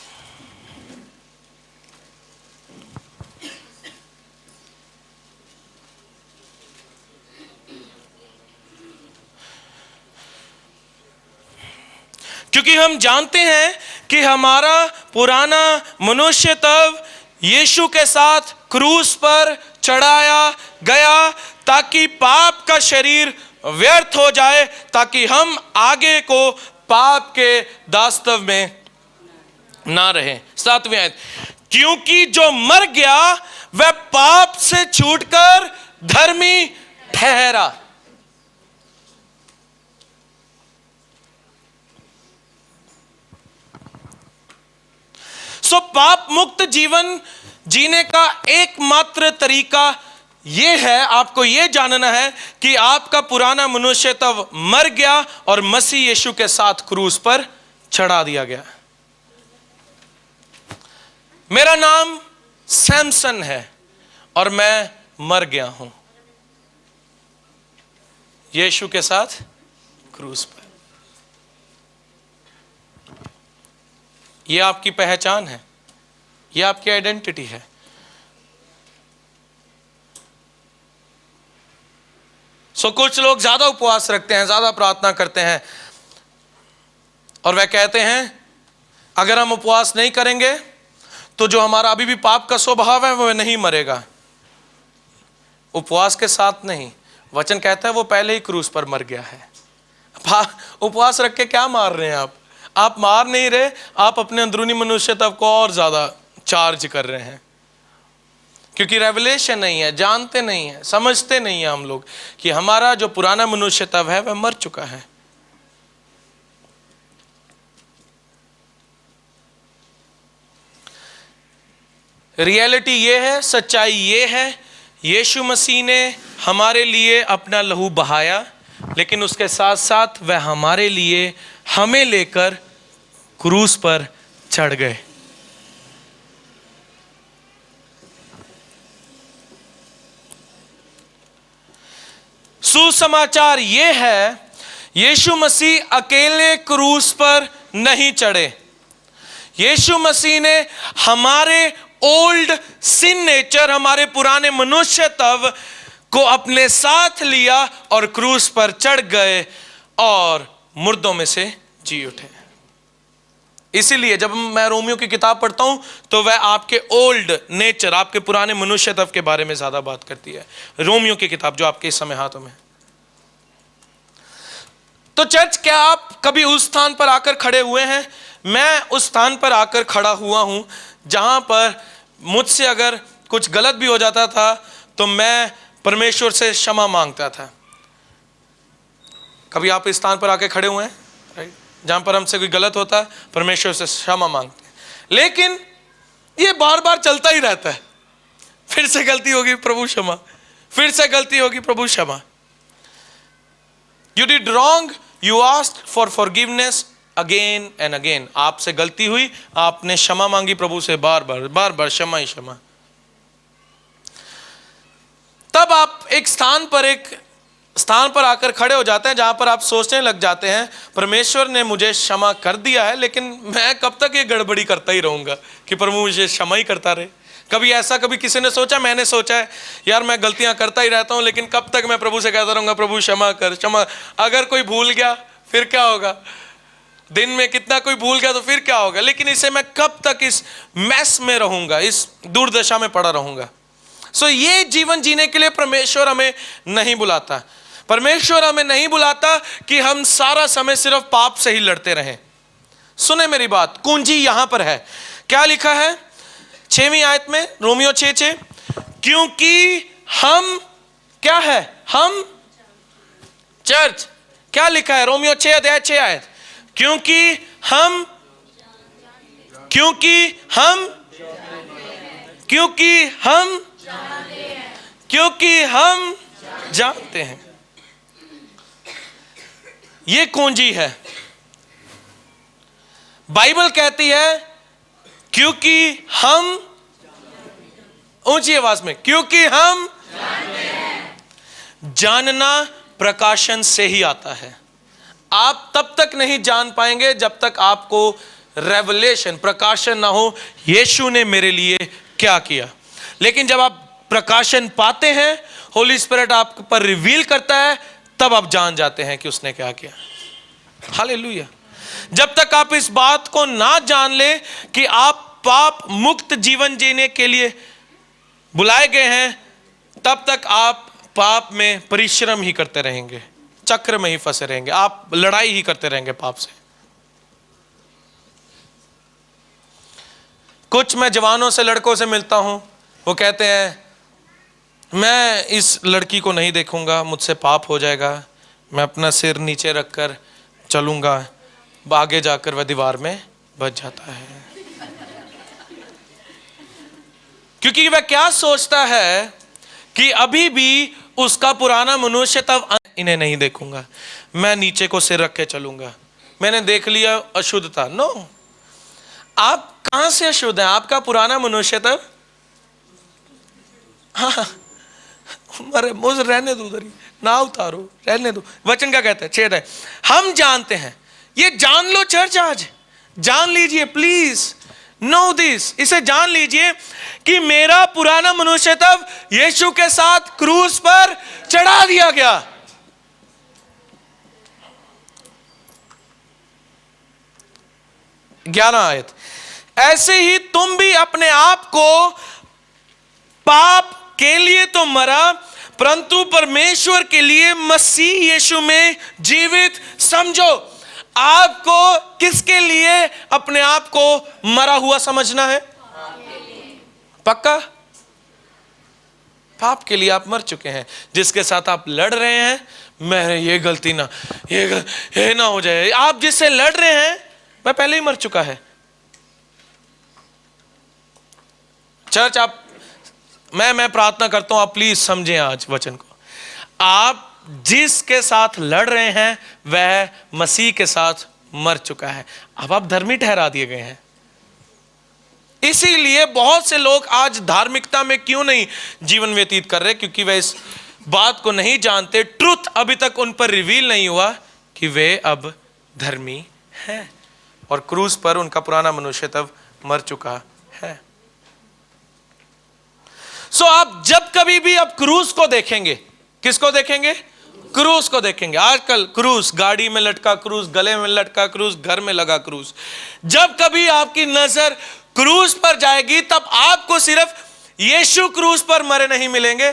क्योंकि हम जानते हैं कि हमारा पुराना मनुष्य तब यीशु के साथ क्रूस पर चढ़ाया गया, ताकि पाप का शरीर व्यर्थ हो जाए, ताकि हम आगे को पाप के दास्तव में ना रहे। 7वीं आयत, क्योंकि जो मर गया वह पाप से छूटकर धर्मी ठहरा। सो पाप मुक्त जीवन जीने का एकमात्र तरीका यह है, आपको यह जानना है कि आपका पुराना मनुष्य तब मर गया और मसीह यीशु के साथ क्रूस पर चढ़ा दिया गया। मेरा नाम सैमसन है और मैं मर गया हूं यीशु के साथ क्रूस पर। यह आपकी पहचान है, यह आपकी आइडेंटिटी है। कुछ लोग ज्यादा उपवास रखते हैं, ज्यादा प्रार्थना करते हैं और वह कहते हैं अगर हम उपवास नहीं करेंगे तो जो हमारा अभी भी पाप का स्वभाव है वह नहीं मरेगा। उपवास के साथ नहीं, वचन कहता है वो पहले ही क्रूस पर मर गया है। उपवास रख के क्या मार रहे हैं आप मार नहीं रहे, आप अपने अंदरूनी मनुष्य तब को और ज्यादा चार्ज कर रहे हैं, क्योंकि रेवलेशन नहीं है, जानते नहीं है, समझते नहीं है हम लोग कि हमारा जो पुराना मनुष्य तब है वह मर चुका है। रियलिटी ये है, सच्चाई ये है, यीशु मसीह ने हमारे लिए अपना लहू बहाया, लेकिन उसके साथ साथ वह हमारे लिए हमें लेकर क्रूस पर चढ़ गए। सुसमाचार यह है, यीशु मसीह अकेले क्रूस पर नहीं चढ़े। यीशु मसीह ने हमारे ओल्ड सिन नेचर, हमारे पुराने मनुष्य तब को अपने साथ लिया और क्रूस पर चढ़ गए और मुर्दों में से जी उठे। इसीलिए जब मैं रोमियो की किताब पढ़ता हूं तो वह आपके ओल्ड नेचर, आपके पुराने मनुष्य तब के बारे में ज्यादा बात करती है। रोमियो की किताब जो आपके इस समय हाथों में। तो चर्च, क्या आप कभी उस स्थान पर आकर खड़े हुए हैं? मैं उस स्थान पर आकर खड़ा हुआ हूं जहां पर मुझसे अगर कुछ गलत भी हो जाता था तो मैं परमेश्वर से क्षमा मांगता था। कभी आप इस स्थान पर आके खड़े हुए हैं, राइट, जहां पर हमसे कोई गलत होता है परमेश्वर से क्षमा मांगते हैं, लेकिन ये बार बार चलता ही रहता है। फिर से गलती होगी, प्रभु क्षमा, फिर से गलती होगी, प्रभु क्षमा। You did wrong, you asked for forgiveness again and again. आपसे गलती हुई, आपने क्षमा मांगी प्रभु से बार बार क्षमा ही क्षमा। तब आप एक स्थान पर आकर खड़े हो जाते हैं जहां पर आप सोचने लग जाते हैं परमेश्वर ने मुझे क्षमा कर दिया है, लेकिन मैं कब तक ये गड़बड़ी करता ही रहूंगा कि प्रभु मुझे क्षमा ही करता रहे। कभी किसी ने सोचा, मैंने सोचा है यार मैं गलतियां करता ही रहता हूं, लेकिन कब तक मैं प्रभु से कहता रहूंगा प्रभु क्षमा कर, क्षमा। अगर कोई भूल गया फिर क्या होगा? दिन में कितना कोई भूल गया तो फिर क्या होगा? लेकिन इसे मैं कब तक इस मैस में रहूंगा, इस दुर्दशा में पड़ा रहूंगा। ये जीवन जीने के लिए परमेश्वर हमें नहीं बुलाता। परमेश्वर हमें नहीं बुलाता कि हम सारा समय सिर्फ पाप से ही लड़ते रहें। सुने मेरी बात, कुंजी यहां पर है। क्या लिखा है 6वीं आयत में, रोमियो 6:6, क्योंकि हम क्या है? हम चर्च, क्या लिखा है रोमियो 6:6 आयत? क्योंकि हम जानते हैं। ये कुंजी है। बाइबल कहती है क्योंकि हम, ऊंची आवाज में, क्योंकि हम जानना प्रकाशन से ही आता है। आप तब तक नहीं जान पाएंगे जब तक आपको रेवलेशन, प्रकाशन ना हो, यीशु ने मेरे लिए क्या किया। लेकिन जब आप प्रकाशन पाते हैं, होली स्पिरिट आप पर रिवील करता है, तब आप जान जाते हैं कि उसने क्या किया। हालेलुया। जब तक आप इस बात को ना जान ले कि आप पाप मुक्त जीवन जीने के लिए बुलाए गए हैं, तब तक आप पाप में परिश्रम ही करते रहेंगे, चक्र में ही फंसे रहेंगे, आप लड़ाई ही करते रहेंगे पाप से। कुछ मैं जवानों से, लड़कों से मिलता हूं, वो कहते हैं मैं इस लड़की को नहीं देखूंगा, मुझसे पाप हो जाएगा, मैं अपना सिर नीचे रखकर चलूंगा, आगे जाकर वह दीवार में बच जाता है। क्योंकि वह क्या सोचता है कि अभी भी उसका पुराना मनुष्य तब इन्हें नहीं देखूंगा, मैं नीचे को सिर रख के चलूंगा, मैंने देख लिया अशुद्धता। नो, आप कहां से अशुद्ध हैं? आपका पुराना मनुष्य तब हाँ, अरे मुझे रहने दो, उधर ही ना उतारो, रहने दो। वचन क्या कहता है? 6 है, हम जानते हैं, ये जान लो चर्च, आज जान लीजिए प्लीज, नो दिस, इसे जान लीजिए कि मेरा पुराना मनुष्य तब यीशु के साथ क्रूस पर चढ़ा दिया गया। ग्यारह आयत, ऐसे ही तुम भी अपने आप को पाप के लिए तो मरा, परंतु परमेश्वर के लिए मसीह यीशु में जीवित समझो। आपको किसके लिए अपने आप को मरा हुआ समझना है? पक्का? पाप के लिए आप मर चुके हैं। जिसके साथ आप लड़ रहे हैं, मैं ये गलती ना, ये ना हो जाए, आप जिससे लड़ रहे हैं वह पहले ही मर चुका है। चर्च, आप मैं प्रार्थना करता हूं आप प्लीज समझें आज वचन को। आप जिसके साथ लड़ रहे हैं वह मसीह के साथ मर चुका है, अब आप धर्मी ठहरा दिए गए हैं। इसीलिए बहुत से लोग आज धार्मिकता में क्यों नहीं जीवन व्यतीत कर रहे? क्योंकि वे इस बात को नहीं जानते, ट्रुथ अभी तक उन पर रिवील नहीं हुआ कि वे अब धर्मी हैं और क्रूस पर उनका पुराना मनुष्य तब मर चुका है। सो आप जब कभी भी आप क्रूस को देखेंगे, किसको देखेंगे? क्रूस को देखेंगे। आजकल क्रूस, गाड़ी में लटका क्रूस, गले में लटका क्रूस, घर में लगा क्रूस। जब कभी आपकी नजर क्रूस पर जाएगी तब आपको सिर्फ यीशु क्रूस पर मरे नहीं मिलेंगे,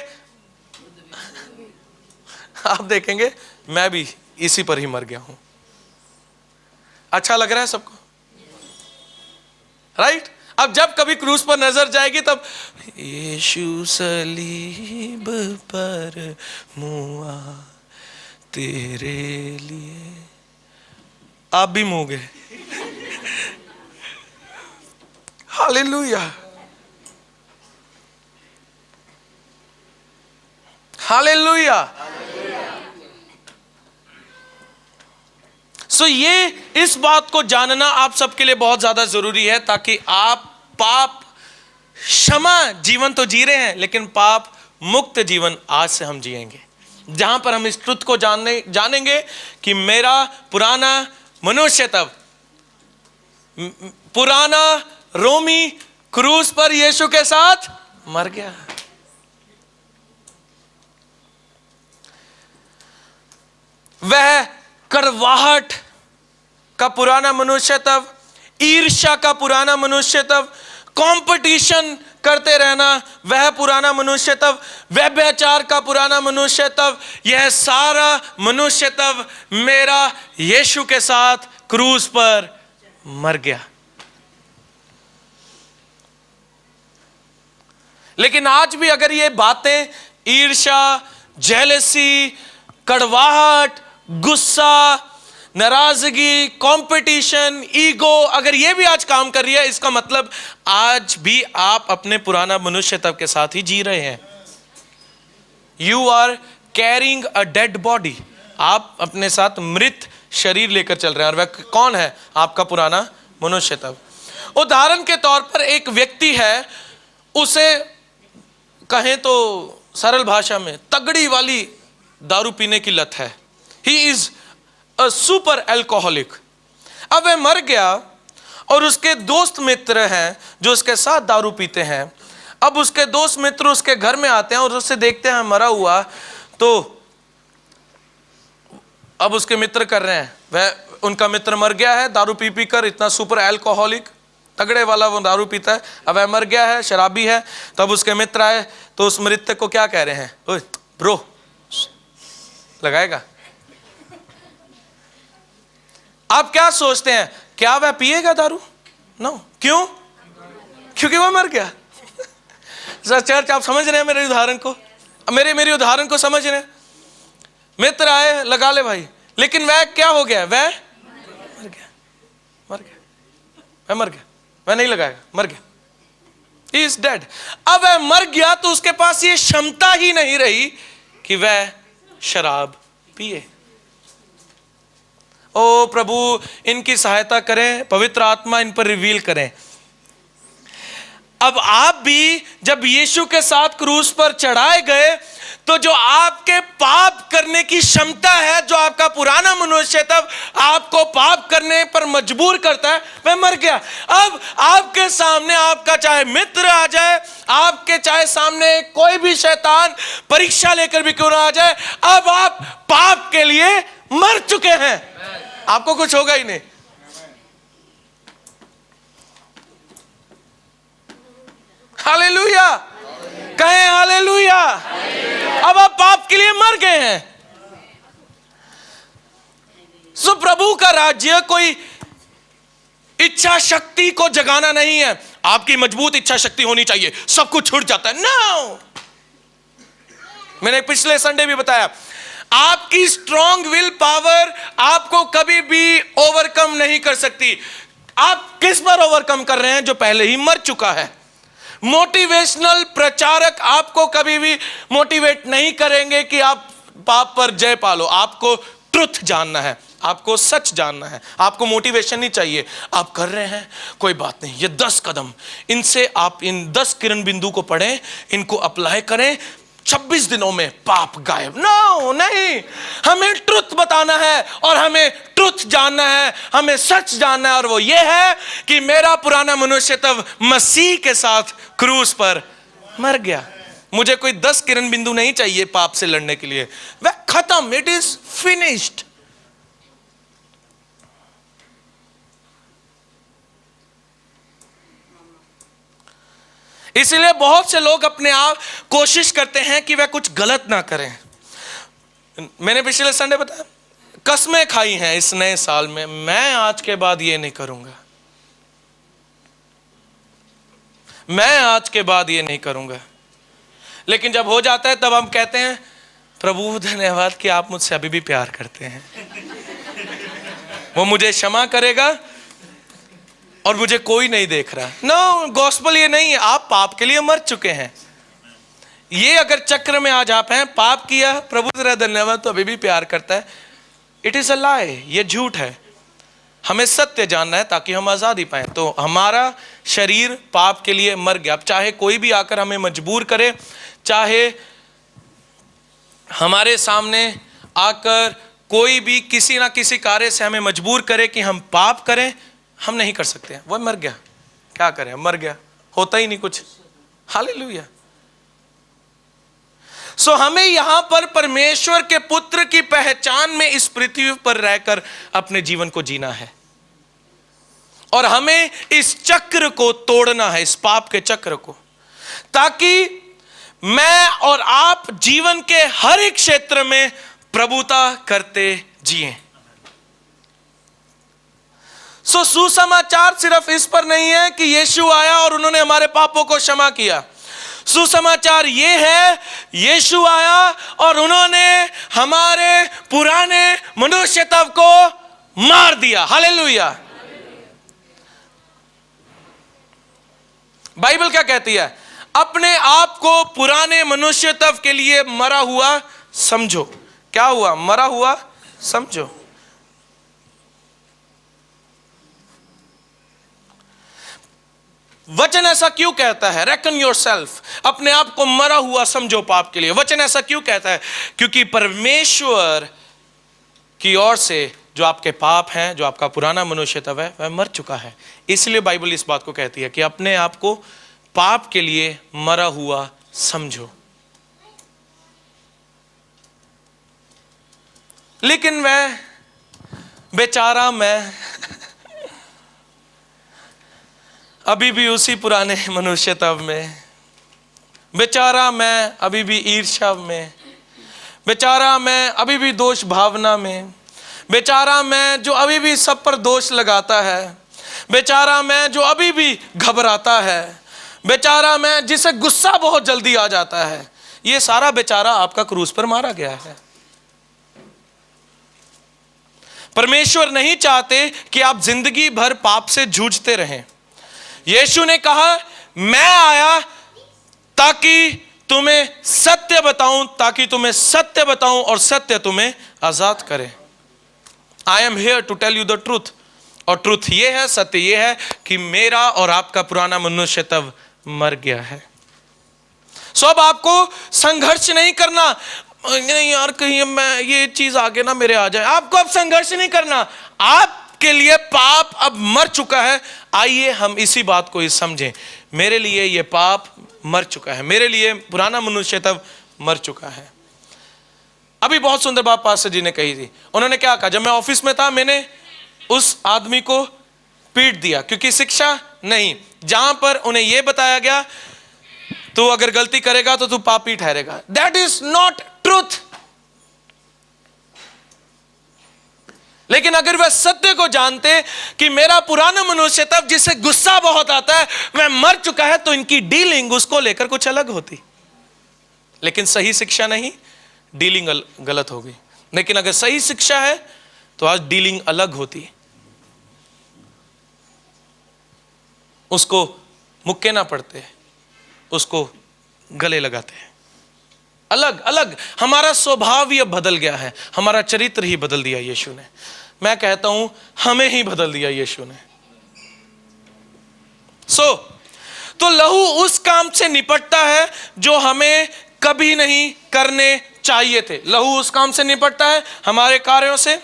आप देखेंगे मैं भी इसी पर ही मर गया हूं। अच्छा लग रहा है सबको? राइट? अब जब कभी क्रूस पर नजर जाएगी तब यीशु सलीब पर मुआ तेरे लिए, आप भी मुँह गए। Hallelujah, hallelujah. सो ये इस बात को जानना आप सबके लिए बहुत ज्यादा जरूरी है, ताकि आप पाप क्षमा जीवन तो जी रहे हैं, लेकिन पाप मुक्त जीवन आज से हम जिएंगे, जहां पर हम इस ट्रुथ को जानेंगे कि मेरा पुराना मनुष्य तब, पुराना रोमी क्रूस पर यीशु के साथ मर गया। वह कड़वाहट का पुराना मनुष्य तब, ईर्ष्या का पुराना मनुष्य तब, कंपटीशन करते रहना वह पुराना मनुष्य तब, व्यभिचार का पुराना मनुष्य तब, यह सारा मनुष्य तब मेरा यीशु के साथ क्रूस पर मर गया। लेकिन आज भी अगर ये बातें, ईर्ष्या, जेलसी, कड़वाहट, गुस्सा, नाराजगी, कंपटीशन, ईगो, अगर ये भी आज काम कर रही है, इसका मतलब आज भी आप अपने पुराना मनुष्य तब के साथ ही जी रहे हैं। You are carrying a dead body, आप अपने साथ मृत शरीर लेकर चल रहे हैं, और वह कौन है? आपका पुराना मनुष्य तब। उदाहरण के तौर पर एक व्यक्ति है, उसे कहें तो सरल भाषा में तगड़ी वाली दारू पीने की लत है। He is a super alcoholic. अब वह मर गया और उसके दोस्त मित्र हैं जो उसके साथ दारू पीते हैं। अब उसके दोस्त मित्र उसके घर में आते हैं और उससे देखते हैं मरा हुआ, तो अब उसके मित्र कर रहे हैं, वह उनका मित्र मर गया है दारू पी पी कर, इतना सुपर एल्कोहलिक तगड़े वाला वो दारू पीता है, अब वह मर गया है, शराबी है। तब उसके मित्र आए तो उस मृतक को क्या कह रहे हैं? ओए ब्रो, लगाएगा? आप क्या सोचते हैं, क्या वह पिएगा दारू? नो। क्यों? क्योंकि वह मर गया। चर्च, आप समझ रहे हैं मेरे उदाहरण को? मेरे उदाहरण को समझ रहे हैं? मित्र आए, लगा ले भाई, लेकिन वह क्या हो गया? वह मर गया, मर गया, वह मर गया, वह नहीं लगाएगा, मर गया। He is dead. अब वह मर गया तो उसके पास ये क्षमता ही नहीं रही कि वह शराब पिए। ओ प्रभु इनकी सहायता करें, पवित्र आत्मा इन पर रिवील करें। अब आप भी जब यीशु के साथ क्रूस पर चढ़ाए गए तो जो आपके पाप करने की क्षमता है, जो आपका पुराना मनुष्य तब आपको पाप करने पर मजबूर करता है, वह मर गया। अब आपके सामने आपका चाहे मित्र आ जाए, आपके चाहे सामने कोई भी शैतान परीक्षा लेकर भी क्यों ना आ जाए, अब आप पाप के लिए मर चुके हैं, आपको कुछ होगा ही नहीं। हालेलुया, कहें हालेलुया। अब आप पाप के लिए मर गए हैं। सो प्रभु का राज्य कोई इच्छा शक्ति को जगाना नहीं है। आपकी मजबूत इच्छा शक्ति होनी चाहिए, सब कुछ छूट जाता है। नो, मैंने पिछले संडे भी बताया, आपकी स्ट्रॉन्ग विल पावर आपको कभी भी ओवरकम नहीं कर सकती। आप किस पर ओवरकम कर रहे हैं? जो पहले ही मर चुका है। मोटिवेशनल प्रचारक आपको कभी भी मोटिवेट नहीं करेंगे कि आप पाप पर जय पालो। आपको ट्रुथ जानना है, आपको सच जानना है, आपको मोटिवेशन नहीं चाहिए। आप कर रहे हैं, कोई बात नहीं, ये 10 कदम, इनसे आप इन 10 किरण बिंदु को पढ़ें, इनको अप्लाई करें, 26 दिनों में पाप गायब। नो, नहीं, हमें ट्रुथ बताना है और हमें ट्रुथ जानना है, हमें सच जानना है, और वो ये है कि मेरा पुराना मनुष्य तब मसीह के साथ क्रूस पर मर गया। मुझे कोई 10 किरण बिंदु नहीं चाहिए पाप से लड़ने के लिए, वह खत्म, इट इज फिनिश्ड। इसलिए बहुत से लोग अपने आप कोशिश करते हैं कि वह कुछ गलत ना करें। मैंने पिछले संडे बताया, कसमें खाई हैं इस नए साल में, मैं आज के बाद ये नहीं करूंगा, मैं आज के बाद ये नहीं करूंगा। लेकिन जब हो जाता है तब हम कहते हैं, प्रभु धन्यवाद कि आप मुझसे अभी भी प्यार करते हैं, वो मुझे क्षमा करेगा और मुझे कोई नहीं देख रहा। नो, गॉस्पेल ये नहीं है। आप पाप के लिए मर चुके हैं। ये अगर चक्र में आज आप हैं, पाप किया, प्रभु तेरा धन्यवाद तो अभी भी प्यार करता है, इट इज अ लाई, ये झूठ है। हमें सत्य जानना है ताकि हम आजादी पाएं। तो हमारा शरीर पाप के लिए मर गया। अब चाहे कोई भी आकर हमें मजबूर करे, चाहे हमारे सामने आकर कोई भी किसी ना किसी कार्य से हमें मजबूर करे कि हम पाप करें, हम नहीं कर सकते। वो मर गया, क्या करें, मर गया, होता ही नहीं कुछ। हालेलुया। सो हमें यहां पर परमेश्वर के पुत्र की पहचान में इस पृथ्वी पर रहकर अपने जीवन को जीना है, और हमें इस चक्र को तोड़ना है, इस पाप के चक्र को, ताकि मैं और आप जीवन के हर एक क्षेत्र में प्रभुता करते जिए। सो सुसमाचार सिर्फ इस पर नहीं है कि यीशु आया और उन्होंने हमारे पापों को क्षमा किया। सुसमाचार ये है, यीशु आया और उन्होंने हमारे पुराने मनुष्यत्व को मार दिया। हालेलुया। बाइबल क्या कहती है? अपने आप को पुराने मनुष्यत्व के लिए मरा हुआ समझो। क्या हुआ? मरा हुआ समझो। वचन ऐसा क्यों कहता है? रेकन योरसेल्फ, अपने आप को मरा हुआ समझो पाप के लिए। वचन ऐसा क्यों कहता है? क्योंकि परमेश्वर की ओर से जो आपके पाप हैं, जो आपका पुराना मनुष्यत्व है, वह मर चुका है। इसलिए बाइबल इस बात को कहती है कि अपने आप को पाप के लिए मरा हुआ समझो। लेकिन वह बेचारा मैं अभी भी उसी पुराने मनुष्यत्व में, बेचारा मैं अभी भी ईर्ष्या में, बेचारा मैं अभी भी दोष भावना में, बेचारा मैं जो अभी भी सब पर दोष लगाता है, बेचारा मैं जो अभी भी घबराता है, बेचारा मैं जिसे गुस्सा बहुत जल्दी आ जाता है। ये सारा बेचारा आपका क्रूस पर मारा गया है। परमेश्वर नहीं चाहते कि आप जिंदगी भर पाप से जूझते रहें। यीशु ने कहा, मैं आया ताकि तुम्हें सत्य बताऊं, ताकि तुम्हें सत्य बताऊं और सत्य तुम्हें आजाद करे। I am here to tell you the truth. और ट्रूथ ये है, सत्य ये है कि मेरा और आपका पुराना मनुष्य तब मर गया है। सो अब आपको संघर्ष नहीं करना, नहीं यार कहीं मैं ये चीज आगे ना मेरे आ जाए। आपको अब संघर्ष नहीं करना, आपके लिए पाप अब मर चुका है। आइए हम इसी बात को ही समझें। मेरे लिए ये पाप मर चुका है, मेरे लिए पुराना मनुष्य तब मर चुका है। अभी बहुत सुंदर बात पास्टर जी ने कही थी। उन्होंने क्या कहा, जब मैं ऑफिस में था मैंने उस आदमी को पीट दिया क्योंकि शिक्षा नहीं, जहां पर उन्हें यह बताया गया तू अगर गलती करेगा तो तू पापी ठहरेगा। That is not truth. लेकिन अगर वह सत्य को जानते कि मेरा पुराना मनुष्य तब जिसे गुस्सा बहुत आता है वह मर चुका है, तो इनकी डीलिंग उसको लेकर कुछ अलग होती। लेकिन सही शिक्षा नहीं, डीलिंग गलत हो गई। लेकिन अगर सही शिक्षा है तो आज डीलिंग अलग होती। उसको मुक्के ना पड़ते, उसको गले लगाते हैं। अलग अलग हमारा स्वभाव ही अब बदल गया है, हमारा चरित्र ही बदल दिया यीशु ने। मैं कहता हूं हमें ही बदल दिया यीशु ने। तो लहू उस काम से निपटता है जो हमें कभी नहीं करने चाहिए थे। लहू उस काम से निपटता है, हमारे कार्यों से।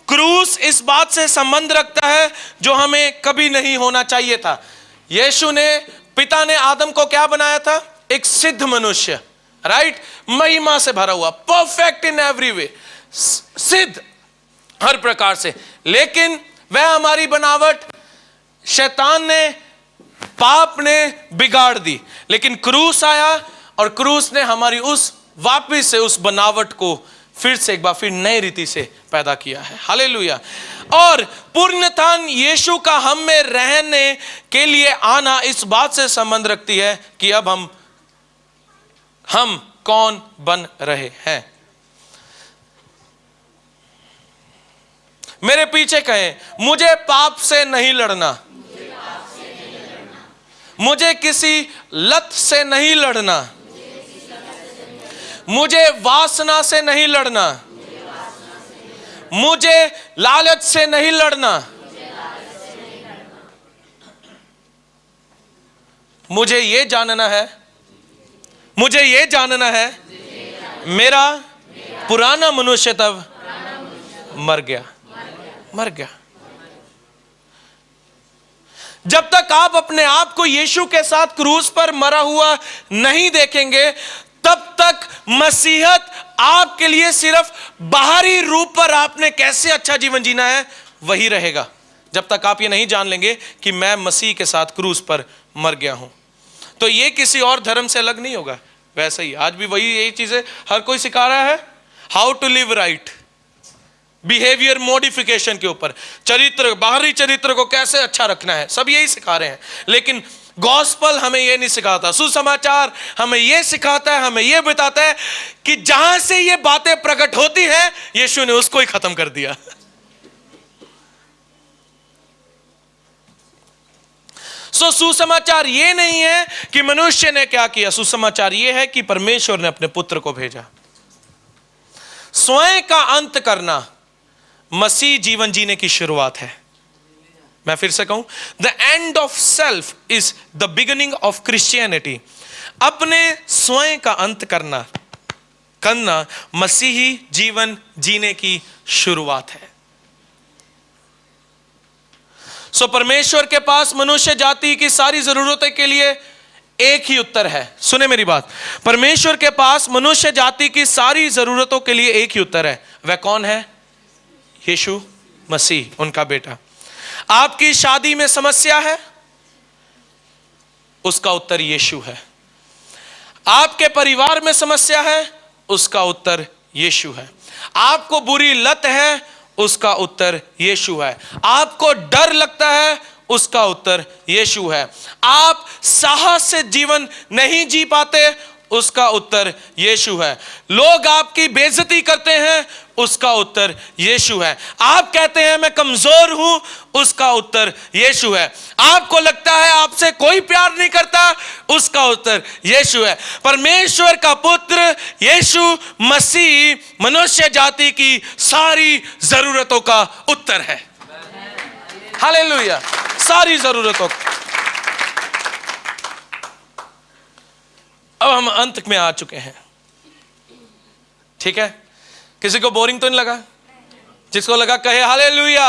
क्रूस इस बात से संबंध रखता है जो हमें कभी नहीं होना चाहिए था। यीशु ने, पिता ने आदम को क्या बनाया था? एक सिद्ध मनुष्य, राइट, महिमा से भरा हुआ, परफेक्ट इन एवरी वे, सिद्ध हर प्रकार से। लेकिन वह हमारी बनावट शैतान ने, पाप ने बिगाड़ दी। लेकिन क्रूस आया और क्रूस ने हमारी उस वापिस से उस बनावट को फिर से एक बार फिर नई रीति से पैदा किया है। हालेलुया। और पूर्णतन यीशु का हम में रहने के लिए आना इस बात से संबंध रखती है कि अब हम कौन बन रहे हैं। मेरे पीछे कहें, मुझे पाप से नहीं लड़ना, मुझे किसी लत से नहीं लड़ना, मुझे वासना से नहीं लड़ना, मुझे लालच से नहीं लड़ना, मुझे ये जानना है, मुझे ये जानना है मेरा पुराना मनुष्य तब मर गया, मर गया। जब तक आप अपने आप को यीशु के साथ क्रूस पर मरा हुआ नहीं देखेंगे, तब तक मसीहत आपके लिए सिर्फ बाहरी रूप पर आपने कैसे अच्छा जीवन जीना है वही रहेगा। जब तक आप ये नहीं जान लेंगे कि मैं मसीह के साथ क्रूस पर मर गया हूं, तो ये किसी और धर्म से अलग नहीं होगा। वैसे ही आज भी वही यही चीजें हर कोई सिखा रहा है, how to live right, behaviour modification के ऊपर, चरित्र, बाहरी चरित्र को कैसे अच्छा रखना है, सब यही सिखा रहे हैं। लेकिन गॉस्पल हमें यह नहीं सिखाता, सुसमाचार हमें यह सिखाता है, हमें यह बताता है कि जहां से ये बातें प्रकट होती हैं यीशु ने उसको ही खत्म कर दिया। सुसमाचार ये नहीं है कि मनुष्य ने क्या किया, सुसमाचार ये है कि परमेश्वर ने अपने पुत्र को भेजा। स्वयं का अंत करना मसीह जीवन जीने की शुरुआत है। मैं फिर से कहूं, the end of self is the beginning of Christianity. अपने स्वयं का अंत करना मसीही जीवन जीने की शुरुआत है। परमेश्वर के पास मनुष्य जाति की सारी जरूरतों के लिए एक ही उत्तर है। सुने मेरी बात, परमेश्वर के पास मनुष्य जाति की सारी जरूरतों के लिए एक ही उत्तर है। वह कौन है? यीशु मसीह, उनका बेटा। आपकी शादी में समस्या है, उसका उत्तर यीशु है। आपके परिवार में समस्या है, उसका उत्तर यीशु है। आपको बुरी लत है, उसका उत्तर यीशु है। आपको डर लगता है, उसका उत्तर यीशु है। आप साहस से जीवन नहीं जी पाते, उसका उत्तर यीशु है। लोग आपकी बेइज्जती करते हैं, उसका उत्तर यीशु है। आप कहते हैं मैं कमजोर हूं, उसका उत्तर यीशु है। आपको लगता है आपसे कोई प्यार नहीं करता, उसका उत्तर यीशु है। परमेश्वर का पुत्र यीशु मसीह मनुष्य जाति की सारी जरूरतों का उत्तर है। हालेलुया, सारी जरूरतों। अब हम अंत में आ चुके हैं, ठीक है? किसी को बोरिंग तो नहीं लगा? जिसको लगा कहे हालेलुया।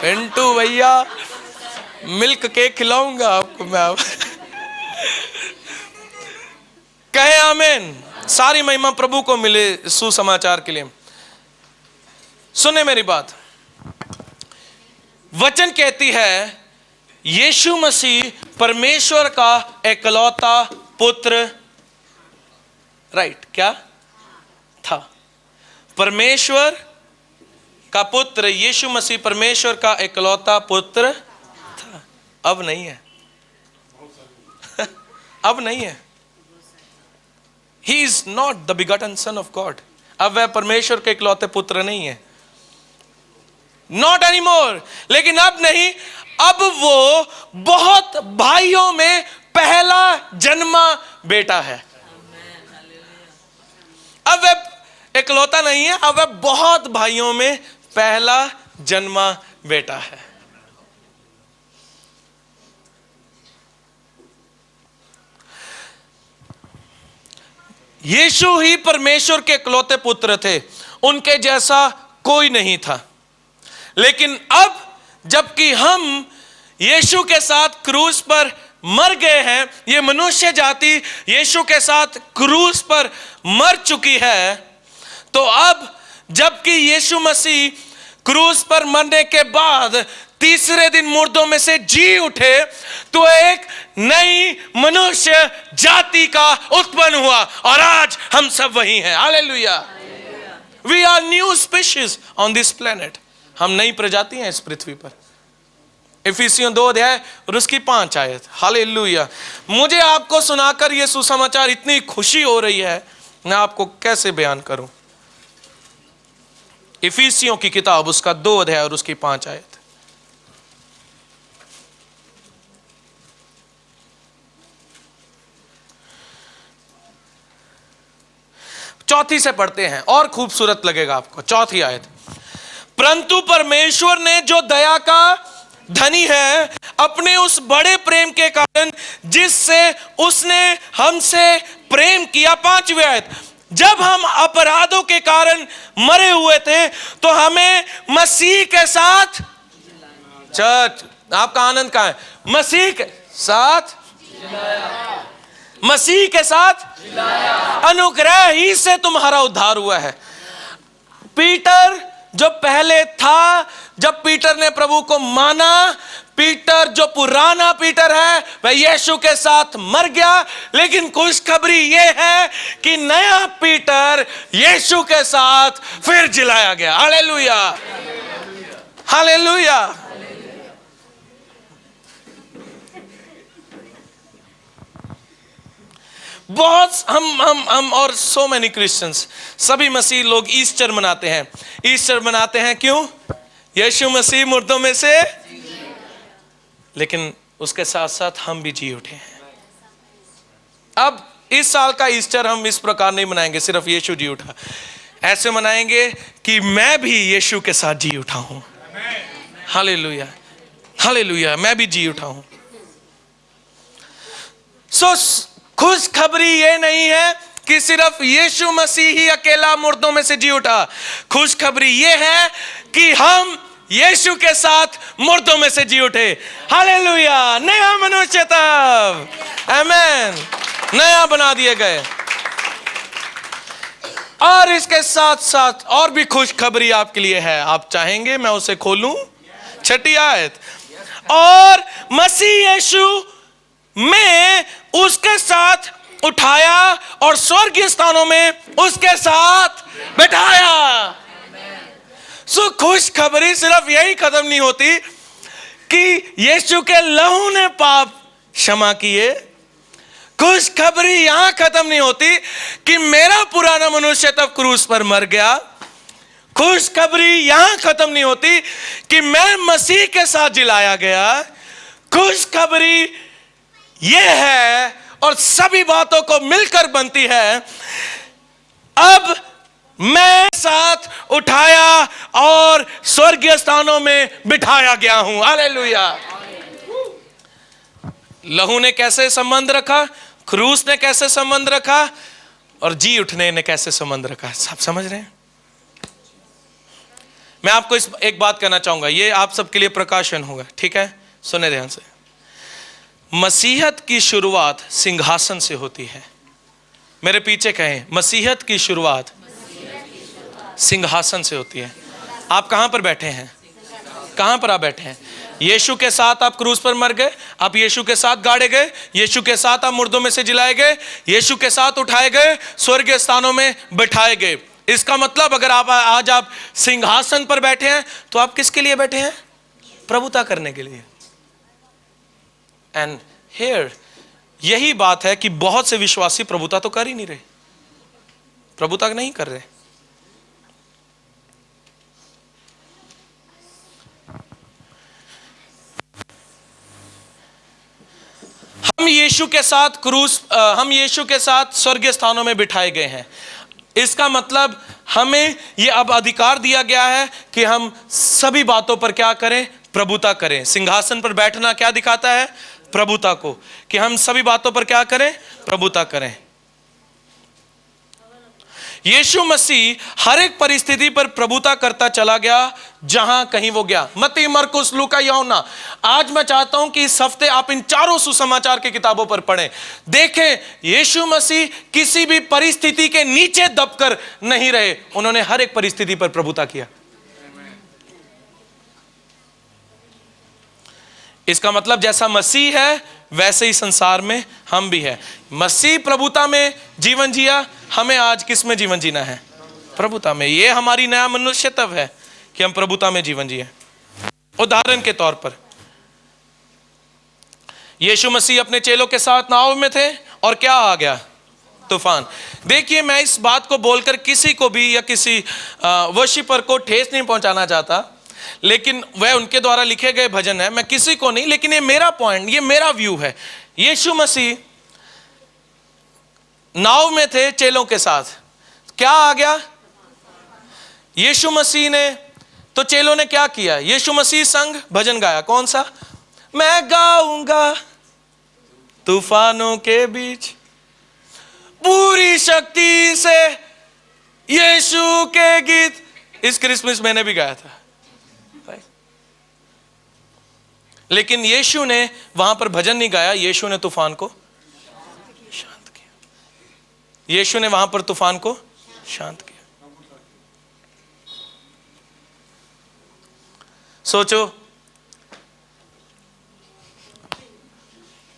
पिंटू भैया मिल्क केक खिलाऊंगा आपको मैं अब। कहे आमीन। सारी महिमा प्रभु को मिले सुसमाचार के लिए। सुने मेरी बात, वचन कहती है यीशु मसीह परमेश्वर का एकलौता पुत्र, राइट, क्या था? परमेश्वर का पुत्र यीशु मसीह परमेश्वर का एकलौता पुत्र था। अब नहीं है। अब नहीं है। He is not the begotten son of God. अब वह परमेश्वर के इकलौते पुत्र नहीं है, not anymore। लेकिन अब नहीं, अब वो बहुत भाइयों में पहला जन्मा बेटा है। अब वह इकलौता नहीं है, अब वह बहुत भाइयों में पहला जन्मा बेटा है। यीशु ही परमेश्वर के इकलौते पुत्र थे, उनके जैसा कोई नहीं था। लेकिन अब जबकि हम यीशु के साथ क्रूस पर मर गए हैं, ये मनुष्य जाति यीशु के साथ क्रूस पर मर चुकी है, तो अब जबकि यीशु मसीह क्रूस पर मरने के बाद तीसरे दिन मुर्दों में से जी उठे, तो एक नई मनुष्य जाति का उत्पन्न हुआ और आज हम सब वही हैं। Hallelujah. We are new species on this planet. हम नई प्रजाति हैं इस पृथ्वी पर। इफिसियों 2 अध्याय और उसकी 5 आयत। हालेलुया। मुझे आपको सुनाकर यह सुसमाचार इतनी खुशी हो रही है, मैं आपको कैसे बयान करूं। इफिसियों की किताब उसका 2 अध्याय और उसकी 5 आयत। चौथी से पढ़ते हैं और खूबसूरत लगेगा आपको। चौथी आयत, परंतु परमेश्वर ने जो दया का धनी है, अपने उस बड़े प्रेम के कारण जिससे उसने हमसे प्रेम किया। 5वीं आयत, जब हम अपराधों के कारण मरे हुए थे तो हमें मसीह के साथ, चर्च आपका आनंद कहां है? मसीह के साथ, मसीह के साथ अनुग्रह ही से तुम्हारा उद्धार हुआ है। पीटर जो पहले था, जब पीटर ने प्रभु को माना, पीटर जो पुराना पीटर है वह यीशु के साथ मर गया। लेकिन खुशखबरी यह है कि नया पीटर यीशु के साथ फिर जिलाया गया। Hallelujah, hallelujah. बहुत हम और सो मेनी क्रिश्चियंस, सभी मसीह लोग ईस्टर मनाते हैं। ईस्टर मनाते हैं क्यों? यीशु मसीह मुर्दों में से, लेकिन उसके साथ साथ हम भी जी उठे हैं। अब इस साल का ईस्टर हम इस प्रकार नहीं मनाएंगे सिर्फ यीशु जी उठा, ऐसे मनाएंगे कि मैं भी यीशु के साथ जी उठा हूं। हालेलुया, हालेलुया, मैं भी जी उठा हूं। खुश खबरी ये नहीं है कि सिर्फ यीशु मसीह ही अकेला मुर्दों में से जी उठा। खुश खबरी ये है कि हम यीशु के साथ मुर्दों में से जी उठे। हालेलुया, नया मनुष्य तब, आमेन, नया बना दिए गए। और इसके साथ साथ और भी खुश खबरी आपके लिए है, आप चाहेंगे मैं उसे खोलूं? 6ठी आयत, और मसीह यीशु में उसके साथ उठाया और स्वर्गीय स्थानों में उसके साथ बैठाया। सो खुश खबरी सिर्फ यही खत्म नहीं होती कि यीशु के लहू ने पाप क्षमा किए, खुशखबरी यहां खत्म नहीं होती कि मेरा पुराना मनुष्य तब क्रूस पर मर गया। खुशखबरी यहां खत्म नहीं होती कि मैं मसीह के साथ जिलाया गया। खुशखबरी यह है और सभी बातों को मिलकर बनती है, अब मैं साथ उठाया और स्वर्गीय स्थानों में बिठाया गया हूं। हालेलुया। लहू ने कैसे संबंध रखा, क्रूस ने कैसे संबंध रखा, और जी उठने ने कैसे संबंध रखा, सब समझ रहे हैं। मैं आपको इस एक बात कहना चाहूंगा, ये आप सबके लिए प्रकाशन होगा, ठीक है, सुने ध्यान से। मसीहत की शुरुआत सिंहासन से होती है। मेरे पीछे कहें, मसीहत की शुरुआत सिंहासन से होती है। आप कहां पर बैठे हैं? कहां पर आप बैठे हैं? यीशु के साथ आप क्रूस पर मर गए, आप यीशु के साथ गाड़े गए, यीशु के साथ आप मुर्दों में से जिलाए गए, यीशु के साथ उठाए गए, स्वर्गीय स्थानों में बैठाए गए। इसका मतलब अगर आप आज आप सिंहासन पर बैठे हैं तो आप किसके लिए बैठे हैं? प्रभुता करने के लिए। एंड हियर यही बात है कि बहुत से विश्वासी प्रभुता तो कर ही नहीं रहे, प्रभुता नहीं कर रहे। हम यीशु के साथ स्वर्गीय स्थानों में बिठाए गए हैं। इसका मतलब हमें यह अब अधिकार दिया गया है कि हम सभी बातों पर क्या करें? प्रभुता करें। सिंहासन पर बैठना क्या दिखाता है? प्रभुता को, कि हम सभी बातों पर क्या करें? प्रभुता करें। यीशु मसीह हर एक परिस्थिति पर प्रभुता करता चला गया जहां कहीं वो गया। मत्ती, मरकुस, लूका, यूहन्ना। आज मैं चाहता हूं कि इस हफ्ते आप इन चारों सुसमाचार की किताबों पर पढ़ें, देखें यीशु मसीह किसी भी परिस्थिति के नीचे दबकर नहीं रहे, उन्होंने हर एक परिस्थिति पर प्रभुता किया। इसका मतलब जैसा मसीह है वैसे ही संसार में हम भी हैं। मसीह प्रभुता में जीवन जिया, हमें आज किस में जीवन जीना है? प्रभुता में। यह हमारी नया मनुष्यत्व है कि हम प्रभुता में जीवन जिए। उदाहरण के तौर पर यीशु मसीह अपने चेलों के साथ नाव में थे और क्या आ गया? तूफान। देखिए, मैं इस बात को बोलकर किसी को भी या किसी वर्शिपर को ठेस नहीं पहुंचाना चाहता, लेकिन वह उनके द्वारा लिखे गए भजन है, मैं किसी को नहीं, लेकिन ये मेरा पॉइंट, ये मेरा व्यू है। यीशु मसीह नाव में थे चेलों के साथ, क्या आ गया? यीशु मसीह ने, तो चेलों ने क्या किया? यीशु मसीह संग भजन गाया। कौन सा? मैं गाऊंगा तूफानों के बीच पूरी शक्ति से यीशु के गीत। इस क्रिसमस मैंने भी गाया था, लेकिन यीशु ने वहां पर भजन नहीं गाया, यीशु ने तूफान को शांत किया। यीशु ने वहां पर तूफान को शांत किया। सोचो,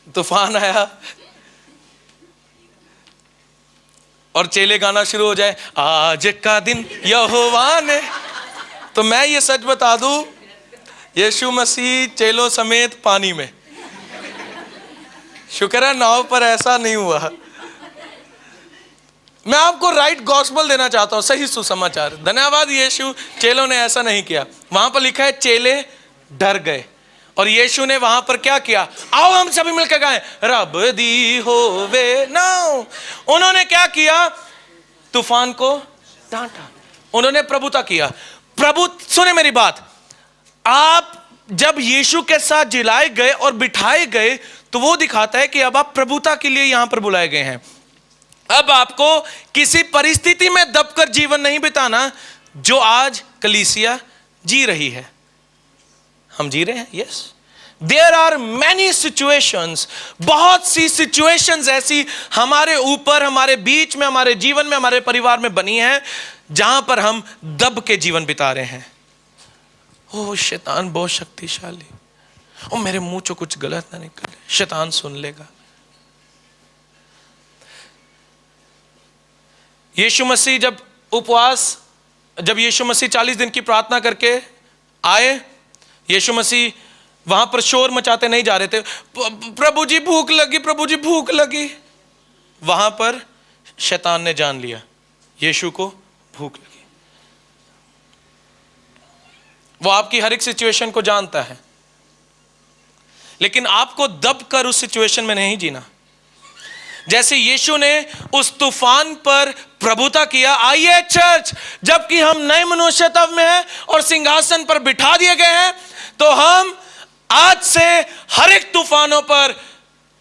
तूफान आया और चेले गाना शुरू हो जाए, आज का दिन यहोवा ने। तो मैं ये सच बता दूं, यीशु मसीह चेलों समेत पानी में। शुक्र है नाव पर ऐसा नहीं हुआ। मैं आपको राइट गॉस्पेल देना चाहता हूं, सही सुसमाचार। धन्यवाद यीशु, चेलों ने ऐसा नहीं किया। वहां पर लिखा है चेले डर गए, और यीशु ने वहां पर क्या किया? आओ हम सभी मिलकर गाएं, रब दी होवे नाव। उन्होंने क्या किया? तूफान को डांटा, उन्होंने प्रभुता किया। प्रभु, सुने मेरी बात, आप जब यीशु के साथ जिलाए गए और बिठाए गए तो वो दिखाता है कि अब आप प्रभुता के लिए यहां पर बुलाए गए हैं। अब आपको किसी परिस्थिति में दबकर जीवन नहीं बिताना जो आज कलीसिया जी रही है। हम जी रहे हैं, yes. There are many situations, बहुत सी सिचुएशंस ऐसी हमारे ऊपर, हमारे बीच में, हमारे जीवन में, हमारे परिवार में बनी है जहां पर हम दब के जीवन बिता रहे हैं। ओ शैतान बहुत शक्तिशाली, ओ मेरे मुंह से कुछ गलत ना निकले, शैतान सुन लेगा। यीशु मसीह जब यीशु मसीह 40 दिन की प्रार्थना करके आए, यीशु मसीह वहां पर शोर मचाते नहीं जा रहे थे, प्रभु जी भूख लगी, प्रभु जी भूख लगी। वहां पर शैतान ने जान लिया यीशु को भूख लगी। वो आपकी हर एक सिचुएशन को जानता है, लेकिन आपको दब कर उस सिचुएशन में नहीं जीना। जैसे यीशु ने उस तूफान पर प्रभुता किया। आइए चर्च, जबकि हम नए मनुष्यत्व में हैं और सिंहासन पर बिठा दिए गए हैं, तो हम आज से हर एक तूफानों पर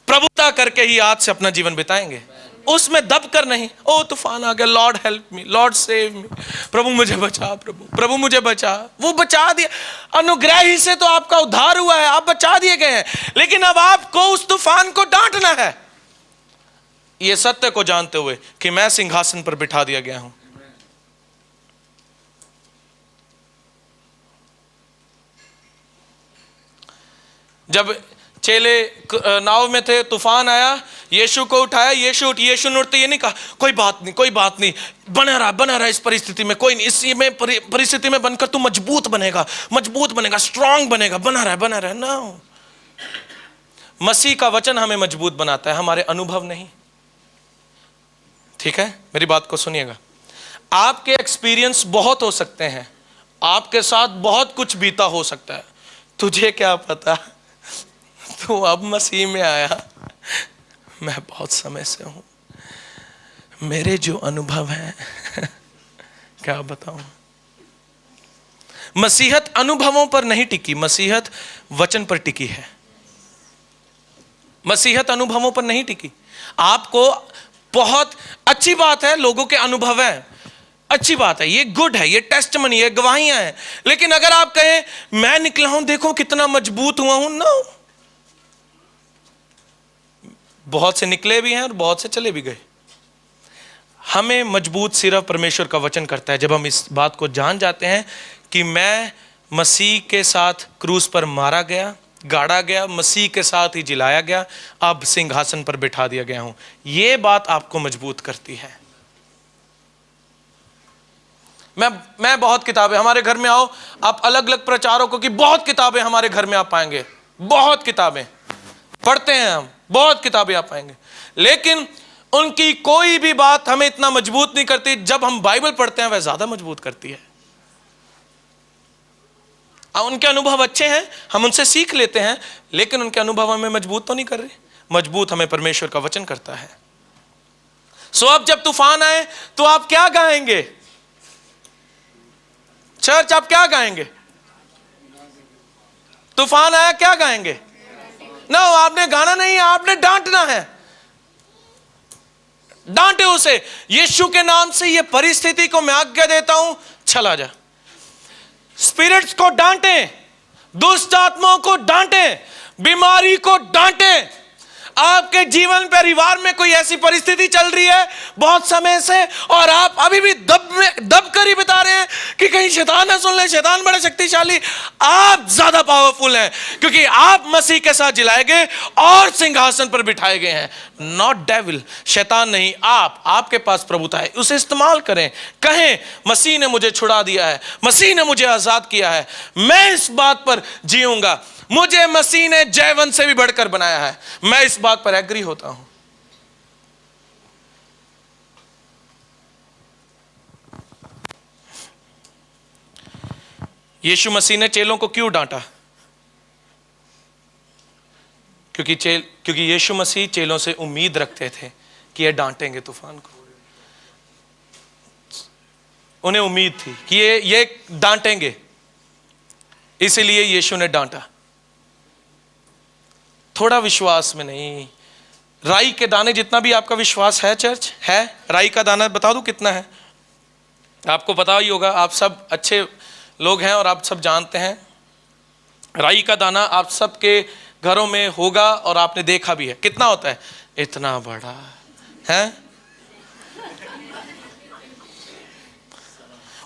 प्रभुता करके ही आज से अपना जीवन बिताएंगे, उसमें दब कर नहीं। ओ तूफान आ गया, lord help me, lord save me, प्रभु मुझे बचा, प्रभु मुझे बचा। वो बचा दिया, अनुग्रह ही से तो आपका उद्धार हुआ है, आप बचा दिए गए हैं। लेकिन अब आपको उस तूफान को डांटना है, ये सत्य को जानते हुए कि मैं सिंहासन पर बिठा दिया गया हूं। जब चेले नाव में थे, तूफान आया, यीशु को उठाया, यीशु ने उठते ये नहीं कहा कोई बात नहीं, कोई बात नहीं, बना रहा इस परिस्थिति में, कोई नहीं, इसी में परिस्थिति में बनकर तू मजबूत बनेगा, स्ट्रांग बनेगा, बना रहा ना। मसीह का वचन हमें मजबूत बनाता है, हमारे अनुभव नहीं। ठीक है, मेरी बात को सुनिएगा। आपके एक्सपीरियंस बहुत हो सकते हैं, आपके साथ बहुत कुछ बीता हो सकता है, तुझे क्या पता, तू अब मसीह में आया। मैं बहुत समय से हूं, मेरे जो अनुभव हैं क्या बताऊं। मसीहत अनुभवों पर नहीं टिकी, मसीहत वचन पर टिकी है। मसीहत अनुभवों पर नहीं टिकी। आपको बहुत अच्छी बात है, लोगों के अनुभव हैं, अच्छी बात है, ये गुड है, ये टेस्टमनी है, गवाहियां हैं। लेकिन अगर आप कहें मैं निकला हूं, देखो कितना मजबूत हुआ हूं, ना, बहुत से निकले भी हैं और बहुत से चले भी गए। हमें मजबूत सिर्फ परमेश्वर का वचन करता है। जब हम इस बात को जान जाते हैं कि मैं मसीह के साथ क्रूस पर मारा गया, गाड़ा गया, मसीह के साथ ही जिलाया गया, अब सिंहासन पर बिठा दिया गया हूं, यह बात आपको मजबूत करती है। मैं बहुत किताबें, हमारे घर में आओ आप, अलग अलग प्रचारकों की बहुत किताबें हमारे घर में आप पाएंगे, बहुत किताबें पढ़ते हैं हम, बहुत किताबें आप पाएंगे, लेकिन उनकी कोई भी बात हमें इतना मजबूत नहीं करती। जब हम बाइबल पढ़ते हैं वह ज्यादा मजबूत करती है। उनके अनुभव अच्छे हैं, हम उनसे सीख लेते हैं, लेकिन उनके अनुभव हमें मजबूत तो नहीं कर रहे। मजबूत हमें परमेश्वर का वचन करता है। सो अब जब तूफान आए तो आप क्या गाएंगे चर्च? आप क्या गाएंगे? तूफान आया, क्या गाएंगे? ना, आपने गाना नहीं है, आपने डांटना है। डांटे उसे, यीशु के नाम से ये परिस्थिति को मैं आज्ञा देता हूं, चला जा। स्पिरिट्स को डांटे, दुष्ट आत्माओं को डांटे, बीमारी को डांटे। आपके जीवन परिवार में कोई ऐसी परिस्थिति चल रही है बहुत समय से और आप अभी भी दब कर ही बता रहे हैं कि कहीं शैतान ना सुन ले, शैतान बड़ा शक्तिशाली। आप ज्यादा पावरफुल हैं क्योंकि आप मसीह के साथ जिलाए गए और सिंहासन पर बिठाए गए हैं। नॉट डेविल, शैतान नहीं, आपके पास प्रभुता है, उसे इस्तेमाल करें। कहें मसीह ने मुझे छुड़ा दिया है, मसीह ने मुझे आजाद किया है, मैं इस बात पर जीऊंगा, मुझे मसीह ने जयवंत से भी बढ़कर बनाया है। मैं इस बात पर एग्री होता हूं। यीशु मसीह ने चेलों को क्यों डांटा? क्योंकि यीशु मसीह चेलों से उम्मीद रखते थे कि ये डांटेंगे तूफान को। उन्हें उम्मीद थी कि ये डांटेंगे, इसीलिए यीशु ने डांटा। थोड़ा विश्वास में नहीं, राई के दाने जितना भी आपका विश्वास है चर्च, है? राई का दाना बता दूं कितना है? आपको पता ही होगा, आप सब अच्छे लोग हैं और आप सब जानते हैं। राई का दाना आप सबके घरों में होगा और आपने देखा भी है। कितना होता है? इतना बड़ा है।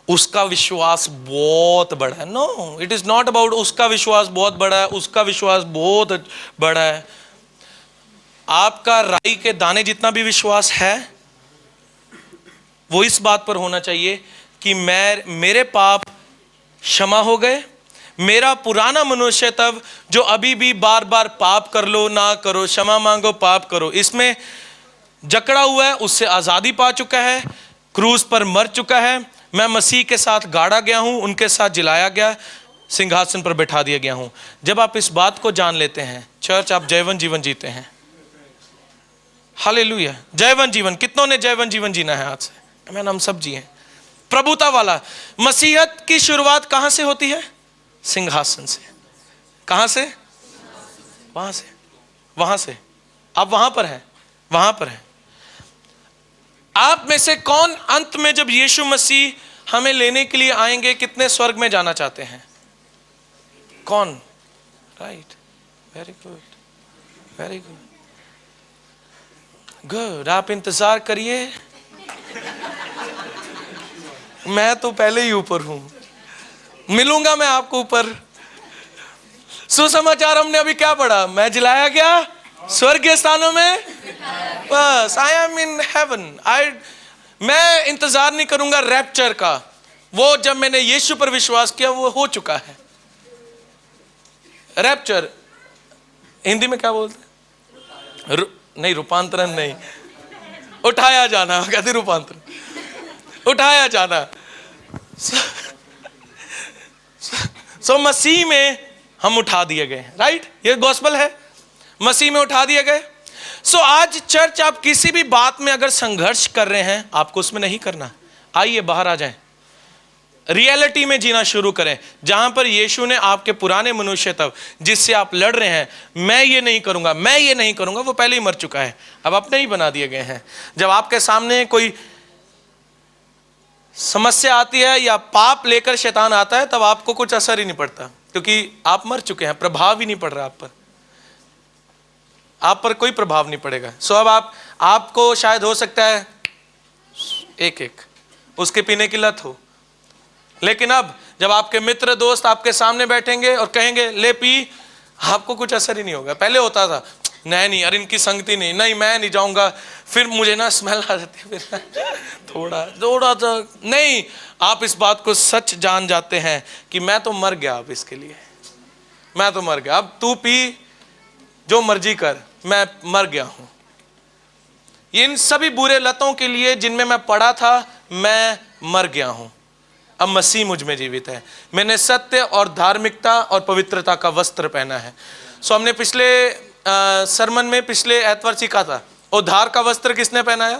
उसका विश्वास बहुत बड़ा है। No, it is not about उसका विश्वास बहुत बड़ा है, उसका विश्वास बहुत बड़ा है। आपका राई के दाने जितना भी विश्वास है वो इस बात पर होना चाहिए कि मेरे पाप क्षमा हो गए, मेरा पुराना मनुष्यत्व जो अभी भी बार बार पाप कर लो ना करो, क्षमा मांगो, पाप करो, इसमें जकड़ा हुआ है उससे आजादी पा चुका है, क्रूस पर मर चुका है, मैं मसीह के साथ गाड़ा गया हूं, उनके साथ जिलाया गया, सिंहासन पर बैठा दिया गया हूं। जब आप इस बात को जान लेते हैं चर्च, आप जयवन जीवन जीते हैं। हालेलुया। जयवन जीवन, कितनों ने जयवन जीवन जीना है आज से? आमीन। हम सब जिए प्रभुता वाला। मसीहत की शुरुआत कहां से होती है? सिंहासन से। कहां से? वहां से, वहां से। आप वहां पर हैं, वहां पर हैं। आप में से कौन अंत में जब यीशु मसीह हमें लेने के लिए आएंगे, कितने स्वर्ग में जाना चाहते हैं? कौन? Right, very good, very good, good. आप इंतजार करिए, मैं तो पहले ही ऊपर हूं, मिलूंगा मैं आपको ऊपर। सुसमाचार हमने अभी क्या पढ़ा? मैं जिलाया गया स्वर्गीय स्थानों में, बस आई एम इन हेवन। मैं इंतजार नहीं करूंगा रैप्चर का, वो जब मैंने यीशु पर विश्वास किया वो हो चुका है। रैप्चर हिंदी में क्या बोलते हैं? नहीं, रूपांतरण नहीं, उठाया जाना। कहते रूपांतरण, उठाया जाना। सो मसीह में हम उठा दिए गए, राइट? ये गॉस्पेल है, मसीह में उठा दिए गए। सो आज चर्च, आप किसी भी बात में अगर संघर्ष कर रहे हैं, आपको उसमें नहीं करना। आइए बाहर आ जाएं, रियलिटी में जीना शुरू करें, जहां पर यीशु ने आपके पुराने मनुष्य तब जिससे आप लड़ रहे हैं, मैं ये नहीं करूंगा, मैं ये नहीं करूंगा, वो पहले ही मर चुका है, अब अपने ही बना दिए गए हैं। जब आपके सामने कोई समस्या आती है या पाप लेकर शैतान आता है, तब आपको कुछ असर ही नहीं पड़ता, क्योंकि आप मर चुके हैं, प्रभाव ही नहीं पड़ रहा आप पर कोई प्रभाव नहीं पड़ेगा। सो अब आपको शायद हो सकता है एक उसके पीने की लत हो, लेकिन अब जब आपके मित्र दोस्त आपके सामने बैठेंगे और कहेंगे ले पी, आपको कुछ असर ही नहीं होगा। पहले होता था, नहीं अरे इनकी संगति नहीं, मैं नहीं जाऊंगा, फिर मुझे ना स्मेल आ जाती है, फिर थोड़ा सा नहीं। आप इस बात को सच जान जाते हैं कि मैं तो मर गया, अब इसके लिए मैं तो मर गया, अब तू पी, जो मर्जी कर, मैं मर गया हूं। इन सभी बुरे लतों के लिए जिनमें मैं पड़ा था, मैं मर गया हूं। अब मसीह मुझ में जीवित है, मैंने सत्य और धार्मिकता और पवित्रता का वस्त्र पहना है। सो हमने पिछले सरमन में पिछले एतवार सीखा था, उद्धार का वस्त्र किसने पहनाया?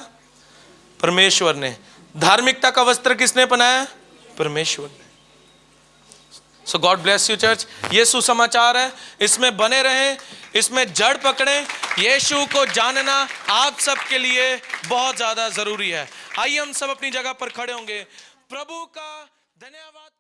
परमेश्वर ने। धार्मिकता का वस्त्र किसने पहनाया? परमेश्वर ने। सो गॉड ब्लेस यू चर्च। ये सुसमाचार है, इसमें बने रहें, इसमें जड़ पकड़ें। यीशु को जानना आप सबके लिए बहुत ज्यादा जरूरी है। आइए हम सब अपनी जगह पर खड़े होंगे, प्रभु का धन्यवाद।